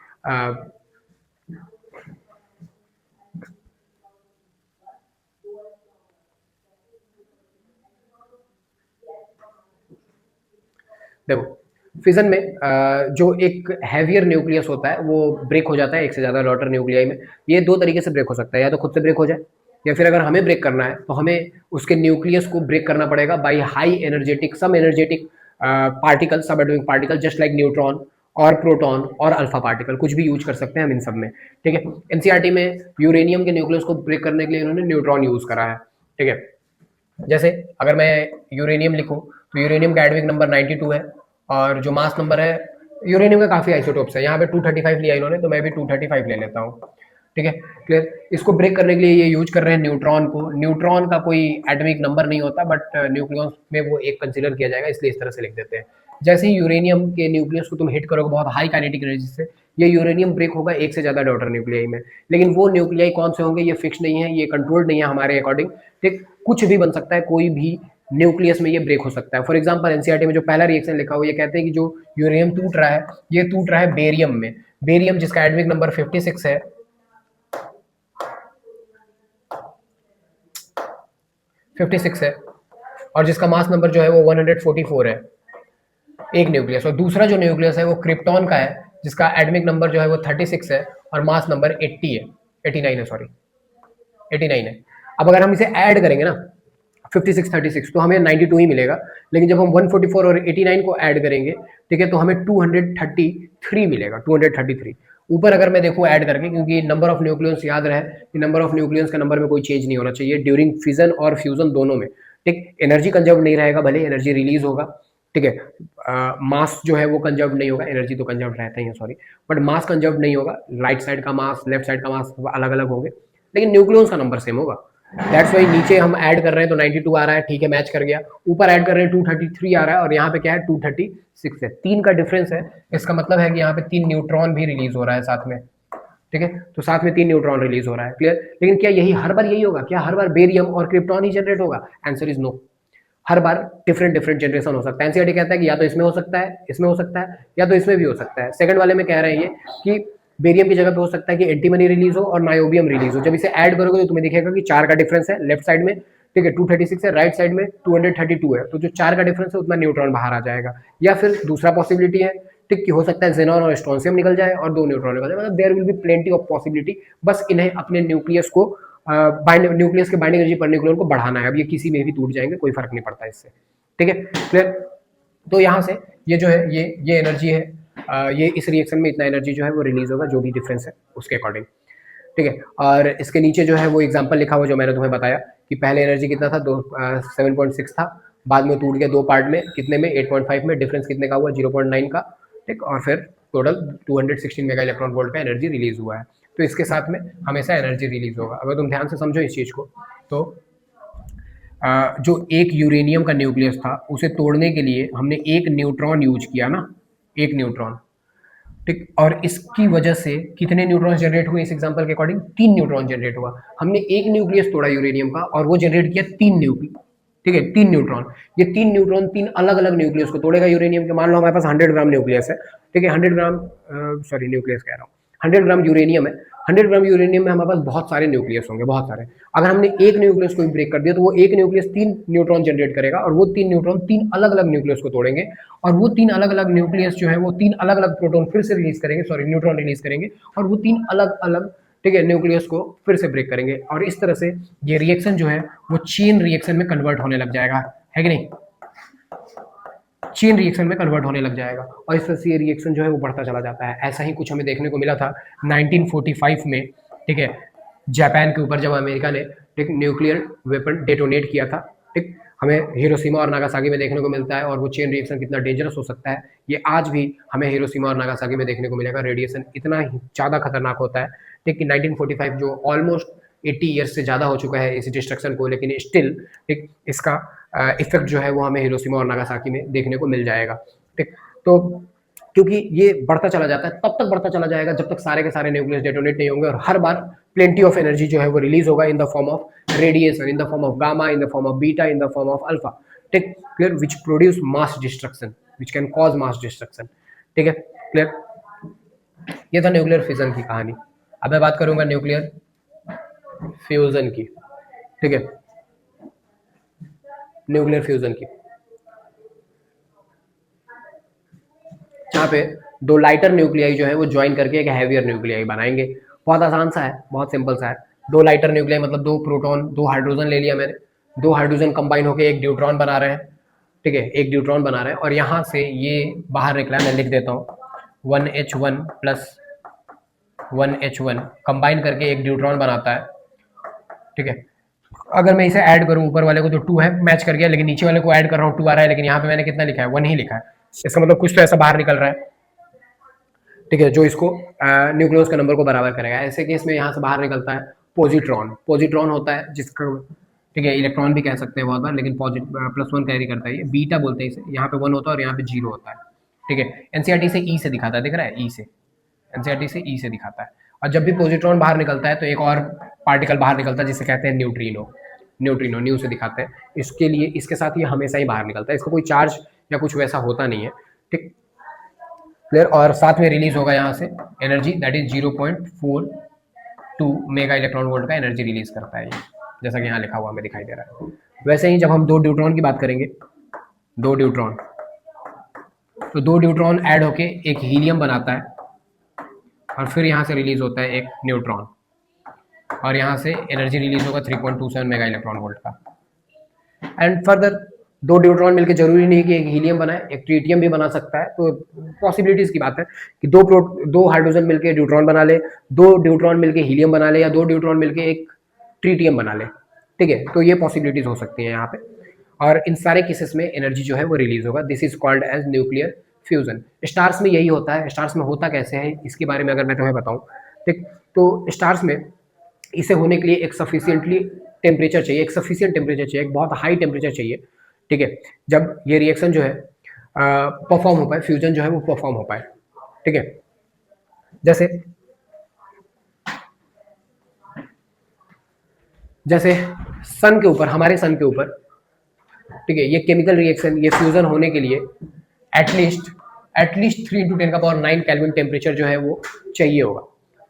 [SPEAKER 1] देखो, फिजन में जो एक हैवियर न्यूक्लियस होता है वो ब्रेक हो जाता है एक से ज्यादा डॉटर न्यूक्लियाई में। ये दो तरीके से ब्रेक हो सकता है, या तो खुद से ब्रेक हो जाए, या फिर अगर हमें ब्रेक करना है तो हमें उसके न्यूक्लियस को ब्रेक करना पड़ेगा by high energetic some energetic particle, subatomic particle, just like neutron और प्रोटॉन और अल्फा पार्टिकल, कुछ भी यूज कर सकते हैं हम इन सब में। ठीक है, एनसीईआरटी में यूरेनियम के न्यूक्लियस को ब्रेक करने के लिए इन्होंने न्यूट्रॉन यूज करा है। ठीक है, जैसे अगर मैं यूरेनियम लिखूं तो यूरेनियम का एटॉमिक नंबर 92 है और जो मास नंबर है, यूरेनियम का काफी आइसोटोप्स है, यहाँ पे 235 लिया इन्होंने, तो मैं भी 235 ले लेता हूँ। ठीक है, क्लियर। इसको ब्रेक करने के लिए ये यूज कर रहे हैं न्यूट्रॉन को। न्यूट्रॉन का कोई एटॉमिक नंबर नहीं होता, बट न्यूक्लियस में वो एक कंसीडर किया जाएगा, इसलिए इस तरह से लिख देते हैं। जैसे ही यूरेनियम के न्यूक्लियस को तुम हिट करोगे बहुत हाई काइनेटिक एनर्जी से, ये यूरेनियम ब्रेक होगा एक से ज्यादा डॉटर न्यूक्लियाई में। लेकिन वो न्यूक्लियाई कौन से होंगे ये फिक्स नहीं है, ये कंट्रोल्ड नहीं है हमारे अकॉर्डिंग। ठीक, कुछ भी बन सकता है, कोई भी न्यूक्लियस में ये ब्रेक हो सकता है। फॉर एग्जांपल एनसीईआरटी में जो पहला रिएक्शन लिखा हुआ, ये कहते हैं कि जो यूरेनियम टूट रहा है ये टूट रहा है बेरियम में। बेरियम जिसका एटॉमिक नंबर 56 है, 56 है, और जिसका मास नंबर जो है वो 144 है, एक न्यूक्लियस। और दूसरा जो न्यूक्लियस है वो क्रिप्टॉन का है, जिसका एटॉमिक नंबर जो है वो 36 है और मास नंबर 80 है, 89 है, सॉरी 89 है। अब अगर हम इसे ऐड करेंगे ना 56 36 तो हमें 92 ही मिलेगा, लेकिन जब हम 144 और 89 को ऐड करेंगे, ठीक है, तो हमें 233 मिलेगा, 233। ऊपर अगर मैं देखूं ऐड करके, क्योंकि नंबर ऑफ न्यूक्लियंस याद रहे कि नंबर ऑफ न्यूक्लियंस का नंबर में कोई चेंज नहीं होना चाहिए ड्यूरिंग फिजन और फ्यूजन दोनों में। ठीक, एनर्जी कंजर्व नहीं रहेगा, भले एनर्जी रिलीज होगा। ठीक है, मास जो है वो कंजर्व नहीं होगा, एनर्जी तो कंजर्व रहता ही है, सॉरी, बट मास कंजर्व नहीं होगा। राइट साइड का मास, लेफ्ट साइड का मास अलग अलग होंगे, लेकिन न्यूक्लियंस का नंबर सेम होगा। दैट्स वाई नीचे हम ऐड कर रहे हैं तो 92 आ रहा है, ठीक है, मैच कर गया। ऊपर ऐड कर रहे हैं 233 आ रहा है, और यहाँ पे क्या है 236 है, 3 का डिफरेंस है। इसका मतलब है कि यहाँ पे 3 न्यूट्रॉन भी रिलीज हो रहा है साथ में। ठीक है, तो साथ में 3 न्यूट्रॉन रिलीज हो रहा है, क्लियर। लेकिन क्या यही हर बार यही होगा? क्या हर बार बेरियम और क्रिप्टॉन ही जनरेट होगा? Answer is no. हर बार डिफरेंट डिफरेंट जनरेशन हो सकता है। एनसीईआरटी कहता है कि या तो इसमें हो सकता है, इसमें हो सकता है, या तो इसमें भी हो सकता है। सेकंड वाले में कह रहे हैं ये कि बेरियम की जगह पे हो सकता है कि एंटीमनी रिलीज हो और नायोबियम रिलीज हो। जब इसे ऐड करोगे तो तुम्हें दिखेगा कि 4 का डिफरेंस है लेफ्ट साइड में, ठीक है, 236 है, राइट साइड में 232 है, तो जो 4 का डिफरेंस है उतना न्यूट्रॉन बाहर आ जाएगा। या फिर दूसरा पॉसिबिलिटी है, ठीक, कि हो सकता है xenon और स्ट्रोंशियम निकल जाए और 2 न्यूट्रॉन निकल जाए। मतलब there will be plenty of possibility, बस इन्हें अपने न्यूक्लियस को न्यूक्लियस के बाइंडिंग एनर्जी पर न्यूक्लियन को बढ़ाना है। अब ये किसी में भी टूट जाएंगे, कोई फर्क नहीं पड़ता इससे। ठीक है, क्लियर। तो यहाँ से ये जो है ये एनर्जी है, ये इस रिएक्शन में इतना एनर्जी जो है वो रिलीज होगा, जो भी डिफरेंस है उसके अकॉर्डिंग। ठीक है, और इसके नीचे जो है वो एग्जांपल लिखा हुआ जो मैंने तुम्हें बताया कि पहले एनर्जी कितना था, 7.6 था, बाद में टूट गया 2 पार्ट में, कितने में 8.5 में, डिफरेंस कितने का हुआ 0.9 का। ठीक, और फिर टोटल 216 मेगा इलेक्ट्रॉन वोल्ट का एनर्जी रिलीज हुआ है। तो इसके साथ में हमेशा एनर्जी रिलीज होगा। अगर तुम ध्यान से समझो इस चीज को, तो जो एक यूरेनियम का न्यूक्लियस था उसे तोड़ने के लिए हमने एक न्यूट्रॉन यूज किया ना, एक न्यूट्रॉन। ठीक, और इसकी वजह से कितने न्यूट्रॉन जनरेट हुए? इस एग्जांपल के अकॉर्डिंग 3 न्यूट्रॉन जनरेट हुआ। हमने एक न्यूक्लियस तोड़ा यूरेनियम का और वो जनरेट किया 3 न्यूक्लियस। ठीक है, 3 न्यूट्रॉन। ये 3 न्यूट्रॉन 3 अलग अलग न्यूक्लियस को तोड़ेगा यूरेनियम के। मान लो हमारे पास 100 ग्राम न्यूक्लियस है, ठीक है, 100 ग्राम, सॉरी न्यूक्लियस कह रहा हूँ, 100 ग्राम यूरेनियम है। 100 ग्राम यूरेनियम में हमारे पास बहुत सारे न्यूक्लियस होंगे, बहुत सारे। अगर हमने एक न्यूक्लियस को ब्रेक कर दिया तो वो एक न्यूक्लियस 3 न्यूट्रॉन जनरेट करेगा, और वो 3 न्यूट्रॉन 3 अलग अलग न्यूक्लियस को तोड़ेंगे, और वो 3 अलग अलग न्यूक्लियस जो है वो 3 अलग अलग प्रोटॉन फिर से रिलीज करेंगे, सॉरी न्यूट्रॉन रिलीज करेंगे, और वो 3 अलग अलग, ठीक है, न्यूक्लियस को फिर से ब्रेक करेंगे। और इस तरह से ये रिएक्शन जो है वो चेन रिएक्शन में कन्वर्ट होने लग जाएगा, है कि नहीं? चेन रिएक्शन में कन्वर्ट होने लग जाएगा, और इस तरह से ये रिएक्शन जो है वो बढ़ता चला जाता है। ऐसा ही कुछ हमें देखने को मिला था 1945 में, ठीक है, जापान के ऊपर जब अमेरिका ने एक न्यूक्लियर वेपन डेटोनेट किया था। ठीक, हमें हिरोशिमा और नागासाकी में देखने को मिलता है, और वो चेन रिएक्शन कितना डेंजरस हो सकता है ये आज भी हमें हिरोशिमा और नागासाकी में देखने को मिलेगा। रेडिएशन इतना ही ज़्यादा खतरनाक होता है, ठीक, कि 1945 जो ऑलमोस्ट 80 ईयर्स से ज़्यादा हो चुका है इस डिस्ट्रक्शन को, लेकिन स्टिल ठीक इसका इफेक्ट जो है वो हमें हिरोशिमा और नागासाकी में देखने को मिल जाएगा। ठीक, तो क्योंकि ये बढ़ता चला जाता है, तब तक बढ़ता चला जाएगा जब तक सारे के सारे न्यूक्लियस डेटोनेट नहीं होंगे, और हर बार प्लेंटी ऑफ एनर्जी जो है वो रिलीज होगा in the form of radiation, in the form of gamma, in the form of beta, in the form of alpha. ठीक, clear, which produce mass destruction, which can cause mass destruction. ठीक है, clear. ये था nuclear fission की कहानी। अब मैं बात करूंगा न्यूक्लियर फ्यूजन की। ठीक है, न्यूक्लियर फ्यूजन की, जहाँ पे 2 लाइटर न्यूक्लियाई जो है वो ज्वाइन करके एक हैवियर न्यूक्लियाई बनाएंगे। बहुत आसान सा है, बहुत सिंपल सा है। दो लाइटर न्यूक्लियस मतलब दो प्रोटॉन, दो हाइड्रोजन ले लिया मैंने, दो हाइड्रोजन कंबाइन होकर एक न्यूट्रॉन बना रहे हैं, ठीक है, एक न्यूट्रॉन बना रहे हैं, और यहाँ से ये बाहर निकला है, मैं लिख देता हूँ 1H1 प्लस 1H1 कंबाइन करके एक न्यूट्रॉन बनाता है, ठीक है। अगर मैं इसे ऐड करूं ऊपर वाले को तो 2 है, मैच कर गया, लेकिन नीचे वाले को ऐड कर रहा हूँ 2 आ रहा है, लेकिन यहाँ पे मैंने कितना लिखा है 1 ही लिखा है, इसका मतलब कुछ तो ऐसा बाहर निकल रहा है, ठीक है, जो इसको न्यूक्लियस के नंबर को बराबर करेगा। ऐसे केस में यहाँ से बाहर निकलता है पॉजिट्रॉन, पॉजिट्रॉन होता है जिसका, ठीक है, इलेक्ट्रॉन भी कह सकते हैं बहुत बार, लेकिन +1 कैरी करता है, ये बीटा बोलते हैं इसे, यहाँ पे 1 होता है और यहाँ पे 0 होता है, ठीक है। एनसीईआरटी से ई से दिखाता है, दिख रहा है, ई से, एनसीईआरटी से ई से दिखाता है। और जब भी पॉजिट्रॉन बाहर निकलता है तो एक और पार्टिकल बाहर निकलता है जिसे कहते हैं न्यूट्रिनो, न्यूट्रिनो न्यू से दिखाते हैं, इसके लिए इसके साथ ये हमेशा ही बाहर निकलता है, इसका कोई चार्ज या कुछ वैसा होता नहीं है, ठीक, क्लियर। और साथ में रिलीज होगा यहाँ से energy, that is 0.42 mega electron volt का एनर्जी रिलीज करता है ये, जैसा कि यहाँ लिखा हुआ हमें दिखाई दे रहा है। वैसे ही जब हम दो न्यूट्रॉन की बात करेंगे, दो न्यूट्रॉन, तो दो न्यूट्रॉन ऐड होके एक हीलियम बनाता है, और फिर यहाँ से रिलीज होता है एक न्यूट्रॉन, और यहाँ से एनर्जी रिलीज होगा 3.27 मेगा इलेक्ट्रॉन वोल्ट का। एंड फर्दर दो न्यूट्रॉन मिलकर जरूरी नहीं कि एक हीलियम बनाए, एक ट्रीटियम भी बना सकता है, तो पॉसिबिलिटीज की बात है कि दो हाइड्रोजन मिलकर न्यूट्रॉन बना ले, दो न्यूट्रॉन मिलकर हीलियम बना ले, या दो न्यूट्रॉन मिलकर एक ट्रीटियम बना ले, ठीक है, तो ये पॉसिबिलिटीज हो सकती है यहाँ पे। और इन सारे केसेस में एनर्जी जो है वो रिलीज होगा, this is called as nuclear fusion. Stars में यही होता है, स्टार्स में होता कैसे है इसके बारे में अगर मैं तुम्हें बताऊं, ठीक, तो स्टार्स में इसे होने के लिए एक सफिशिएंटली टेम्परेचर चाहिए, एक सफिशिएंट टेम्परेचर चाहिए, एक बहुत हाई टेम्परेचर चाहिए, ठीक है, जब ये रिएक्शन जो है परफॉर्म हो पाए, फ्यूजन जो है वो परफॉर्म हो पाए, ठीक है। जैसे जैसे सन के ऊपर, हमारे सन के ऊपर, ठीक है, ये केमिकल रिएक्शन, ये फ्यूजन होने के लिए एटलीस्ट 3 × 10⁹ केल्विन टेम्परेचर जो है वो चाहिए होगा,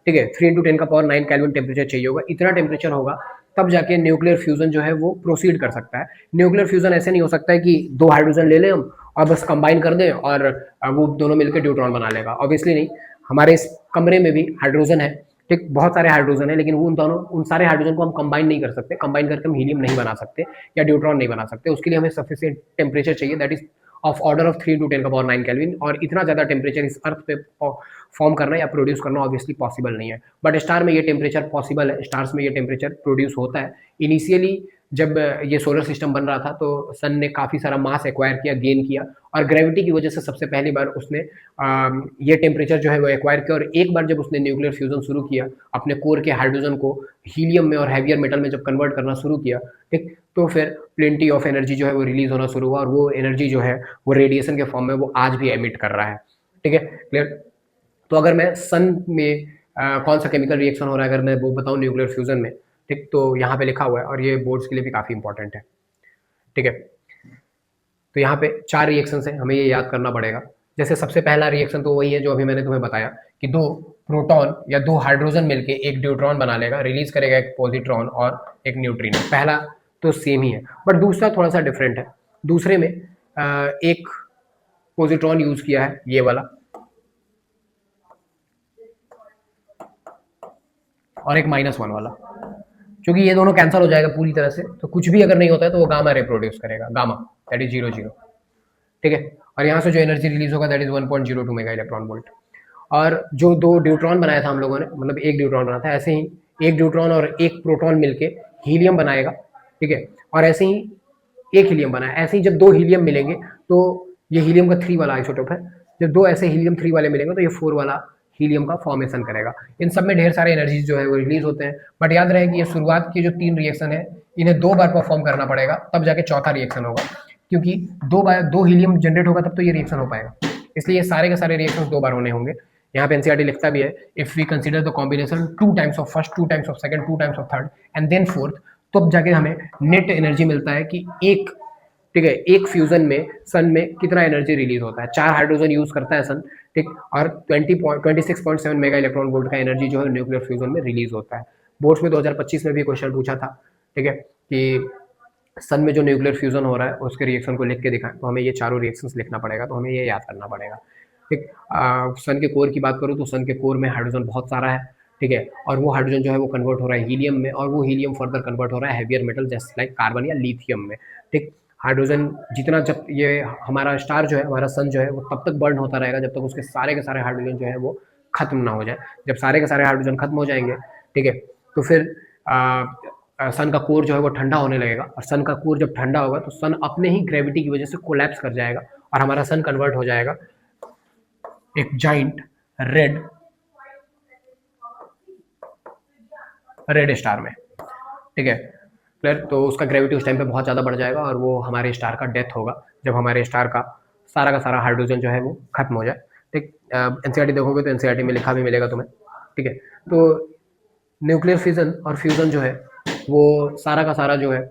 [SPEAKER 1] ठीक है, 3 × 10⁹ केल्विन टेम्परेचर चाहिए होगा, इतना टेम्परेचर होगा तब जाके न्यूक्लियर फ्यूजन जो है वो प्रोसीड कर सकता है। न्यूक्लियर फ्यूजन ऐसे नहीं हो सकता है कि दो हाइड्रोजन ले लें हम और बस कंबाइन कर दें और वो दोनों मिलकर न्यूट्रॉन बना लेगा, ऑब्वियसली नहीं। हमारे इस कमरे में भी हाइड्रोजन है, ठीक, बहुत सारे हाइड्रोजन है, लेकिन वो उन सारे हाइड्रोजन को हम कंबाइन नहीं कर सकते, कंबाइन करके हम हीलियम नहीं बना सकते या न्यूट्रॉन नहीं बना सकते, उसके लिए हमें सफिशिएंट टेम्परेचर चाहिए, that is of order of 3 × 10⁹ kelvin, और इतना ज़्यादा टेम्परेचर इस अर्थ पे फॉर्म करना या प्रोड्यूस करना ऑब्वियसली पॉसिबल नहीं है। बट स्टार में ये टेम्परेचर पॉसिबल है, स्टार्स में ये टेम्परेचर प्रोड्यूस होता है। इनिशियली जब ये सोलर सिस्टम बन रहा था तो सन ने काफ़ी सारा मास एक्वायर किया, गेन किया, और ग्रेविटी की वजह से सबसे पहली बार उसने ये टेम्परेचर जो है वो एक्वायर किया, और एक बार जब उसने न्यूक्लियर फ्यूजन शुरू किया, अपने कोर के हाइड्रोजन को हीलियम में और हैवियर मेटल में जब कन्वर्ट करना शुरू किया, ठीक, तो फिर प्लेंटी ऑफ एनर्जी जो है वो रिलीज होना शुरू हुआ, और वो एनर्जी जो है वो रेडिएशन के फॉर्म में वो आज भी एमिट कर रहा है, ठीक है, क्लियर। तो अगर मैं सन में कौन सा केमिकल रिएक्शन हो रहा है अगर मैं वो बताऊं न्यूक्लियर फ्यूजन में, ठीक, तो यहाँ पे लिखा हुआ है, और ये बोर्ड्स के लिए भी काफ़ी इंपॉर्टेंट है, ठीक है। तो यहाँ पे 4 रिएक्शन है, हमें ये याद करना पड़ेगा। जैसे सबसे पहला रिएक्शन तो वही है जो अभी मैंने तुम्हें बताया कि दो प्रोटॉन या दो हाइड्रोजन मिलके एक न्यूट्रॉन बना लेगा, रिलीज करेगा एक पॉजिट्रॉन और एक न्यूट्रिनो। पहला तो सेम ही है, बट दूसरा थोड़ा सा डिफरेंट है। दूसरे में एक पॉजिट्रॉन यूज किया है, ये वाला, और एक -1 वाला, क्योंकि ये दोनों कैंसिल हो जाएगा पूरी तरह से, तो कुछ भी अगर नहीं होता है तो वो गामा रे प्रोड्यूस करेगा, गामा दैट इज 0 ठीक है। और यहाँ से जो एनर्जी रिलीज होगा that is 1.02 mega electron volt. और जो दो न्यूट्रॉन बनाया था हम लोगों ने, मतलब एक न्यूट्रॉन बना था, ऐसे ही एक न्यूट्रॉन और एक प्रोटॉन मिलके हीलियम बनाएगा, ठीक है, और ऐसे ही एक हीलियम बनाया, ऐसे ही जब दो हीलियम मिलेंगे तो ये हीलियम का 3 वाला आइसोटोप है, जब दो ऐसे हीलियम 3 वाले मिलेंगे तो ये 4 वाला हीलियम का फॉर्मेशन करेगा। इन सब में ढेर सारे एनर्जीज जो है वो रिलीज होते हैं, बट याद रहे कि ये शुरुआत की जो 3 रिएक्शन है इन्हें 2 बार परफॉर्म करना पड़ेगा, तब जाके चौथा रिएक्शन होगा, क्योंकि 2 हीलियम जनरेट होगा तब तो ये रिएक्शन हो पाएगा, इसलिए ये सारे के सारे रिएक्शन 2 बार होने होंगे। यहाँ पे एनसीईआरटी लिखता भी है, if we consider the combination 2 times of first, 2 times of second, 2 times of third and then fourth, तब जाके हमें नेट एनर्जी मिलता है कि एक, ठीक है, एक फ्यूजन में सन में कितना एनर्जी रिलीज होता है। 4 हाइड्रोजन यूज करता है सन, ठीक, और 26.7 मेगा इलेक्ट्रॉन वोल्ट का एनर्जी जो है न्यूक्लियर फ्यूजन में रिलीज होता है। बोर्ड्स में 2025 में भी क्वेश्चन पूछा था, ठीक है, कि सन में जो न्यूक्लियर फ्यूजन हो रहा है उसके रिएक्शन को लिख के दिखाएं, तो हमें ये चारों रिएक्शंस लिखना पड़ेगा, तो हमें ये याद करना पड़ेगा, ठीक। सन के कोर की बात करूँ तो सन के कोर में हाइड्रोजन बहुत सारा है, ठीक है, और वो हाइड्रोजन जो है वो कन्वर्ट हो रहा है हीलियम में, और वो हीलियम फर्दर कन्वर्ट हो रहा है हैवियर मेटल जैसे लाइक कार्बन या लिथियम में। ठीक, हाइड्रोजन जितना, जब ये हमारा स्टार जो है, हमारा सन जो है, वो तब तक बर्न होता रहेगा जब तक उसके सारे के सारे हाइड्रोजन जो है वो खत्म ना हो जाए। जब सारे के सारे हाइड्रोजन खत्म हो जाएंगे, ठीक है, तो फिर सन का कोर जो है वो ठंडा होने लगेगा, और सन का कोर जब ठंडा होगा तो सन अपने ही ग्रेविटी की वजह से कोलैप्स कर जाएगा, और हमारा सन कन्वर्ट हो जाएगा एक जाइंट रेड रेड स्टार में। ठीक है, क्लियर। तो उसका ग्रेविटी उस टाइम पे बहुत ज़्यादा बढ़ जाएगा, और वो हमारे स्टार का डेथ होगा जब हमारे स्टार का सारा हाइड्रोजन जो है वो खत्म हो जाए। ठीक, एनसीईआरटी देखोगे तो एनसीईआरटी में लिखा भी मिलेगा तुम्हें। ठीक है, तो न्यूक्लियर फिजन और फ्यूजन जो है वो सारा का सारा जो है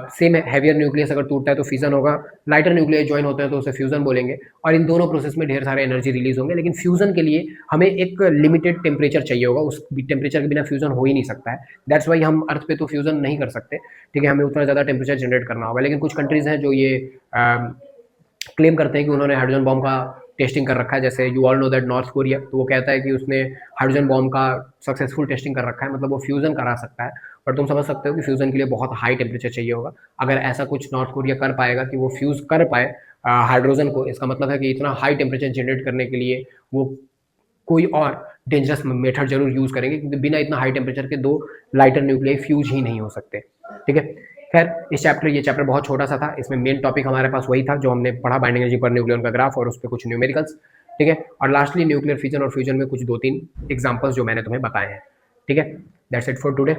[SPEAKER 1] सेम है। हैवियर न्यूक्लियस अगर टूटता है तो फ्यूजन होगा, लाइटर न्यूक्लियस ज्वाइन होते हैं तो उसे फ्यूजन बोलेंगे, और इन दोनों प्रोसेस में ढेर सारे एनर्जी रिलीज होंगे। लेकिन फ्यूजन के लिए हमें एक लिमिटेड टेम्परेचर चाहिए होगा, उस टेम्परेचर के बिना फ्यूजन हो ही नहीं सकता है। दैट्स वाई हम अर्थ पे तो फ्यूजन नहीं कर सकते। ठीक है, हमें उतना ज़्यादा टेम्परेचर जनरेट करना होगा। लेकिन कुछ कंट्रीज हैं जो ये क्लेम करते हैं कि उन्होंने हाइड्रोजन बॉम्ब का टेस्टिंग कर रखा है, जैसे you all know that north Korea, तो वो कहता है कि उसने हाइड्रोजन बॉम्ब का सक्सेसफुल टेस्टिंग कर रखा है, मतलब वो फ्यूजन करा सकता है। पर तुम समझ सकते हो कि फ्यूजन के लिए बहुत हाई टेम्परेचर चाहिए होगा। अगर ऐसा कुछ नॉर्थ कोरिया कर पाएगा कि वो फ्यूज कर पाए हाइड्रोजन को, इसका मतलब है कि इतना हाई टेम्परेचर जनरेट करने के लिए वो कोई और डेंजरस मेथड जरूर यूज करेंगे, क्योंकि बिना इतना हाई टेम्परेचर के दो लाइटर न्यूक्लियाई फ्यूज ही नहीं हो सकते। ठीक है, खैर ये चैप्टर बहुत छोटा सा था, इसमें मेन टॉपिक हमारे पास वही था जो हमने पढ़ा, बाइंडिंग एनर्जी पर न्यूक्लियन का ग्राफ और उस पर कुछ न्यूमेरिकल्स। ठीक है, और लास्टली न्यूक्लियर फिजन और फ्यूजन में कुछ 2-3 एग्जांपल्स जो मैंने तुम्हें बताए हैं। ठीक है, दैट्स इट फॉर टुडे।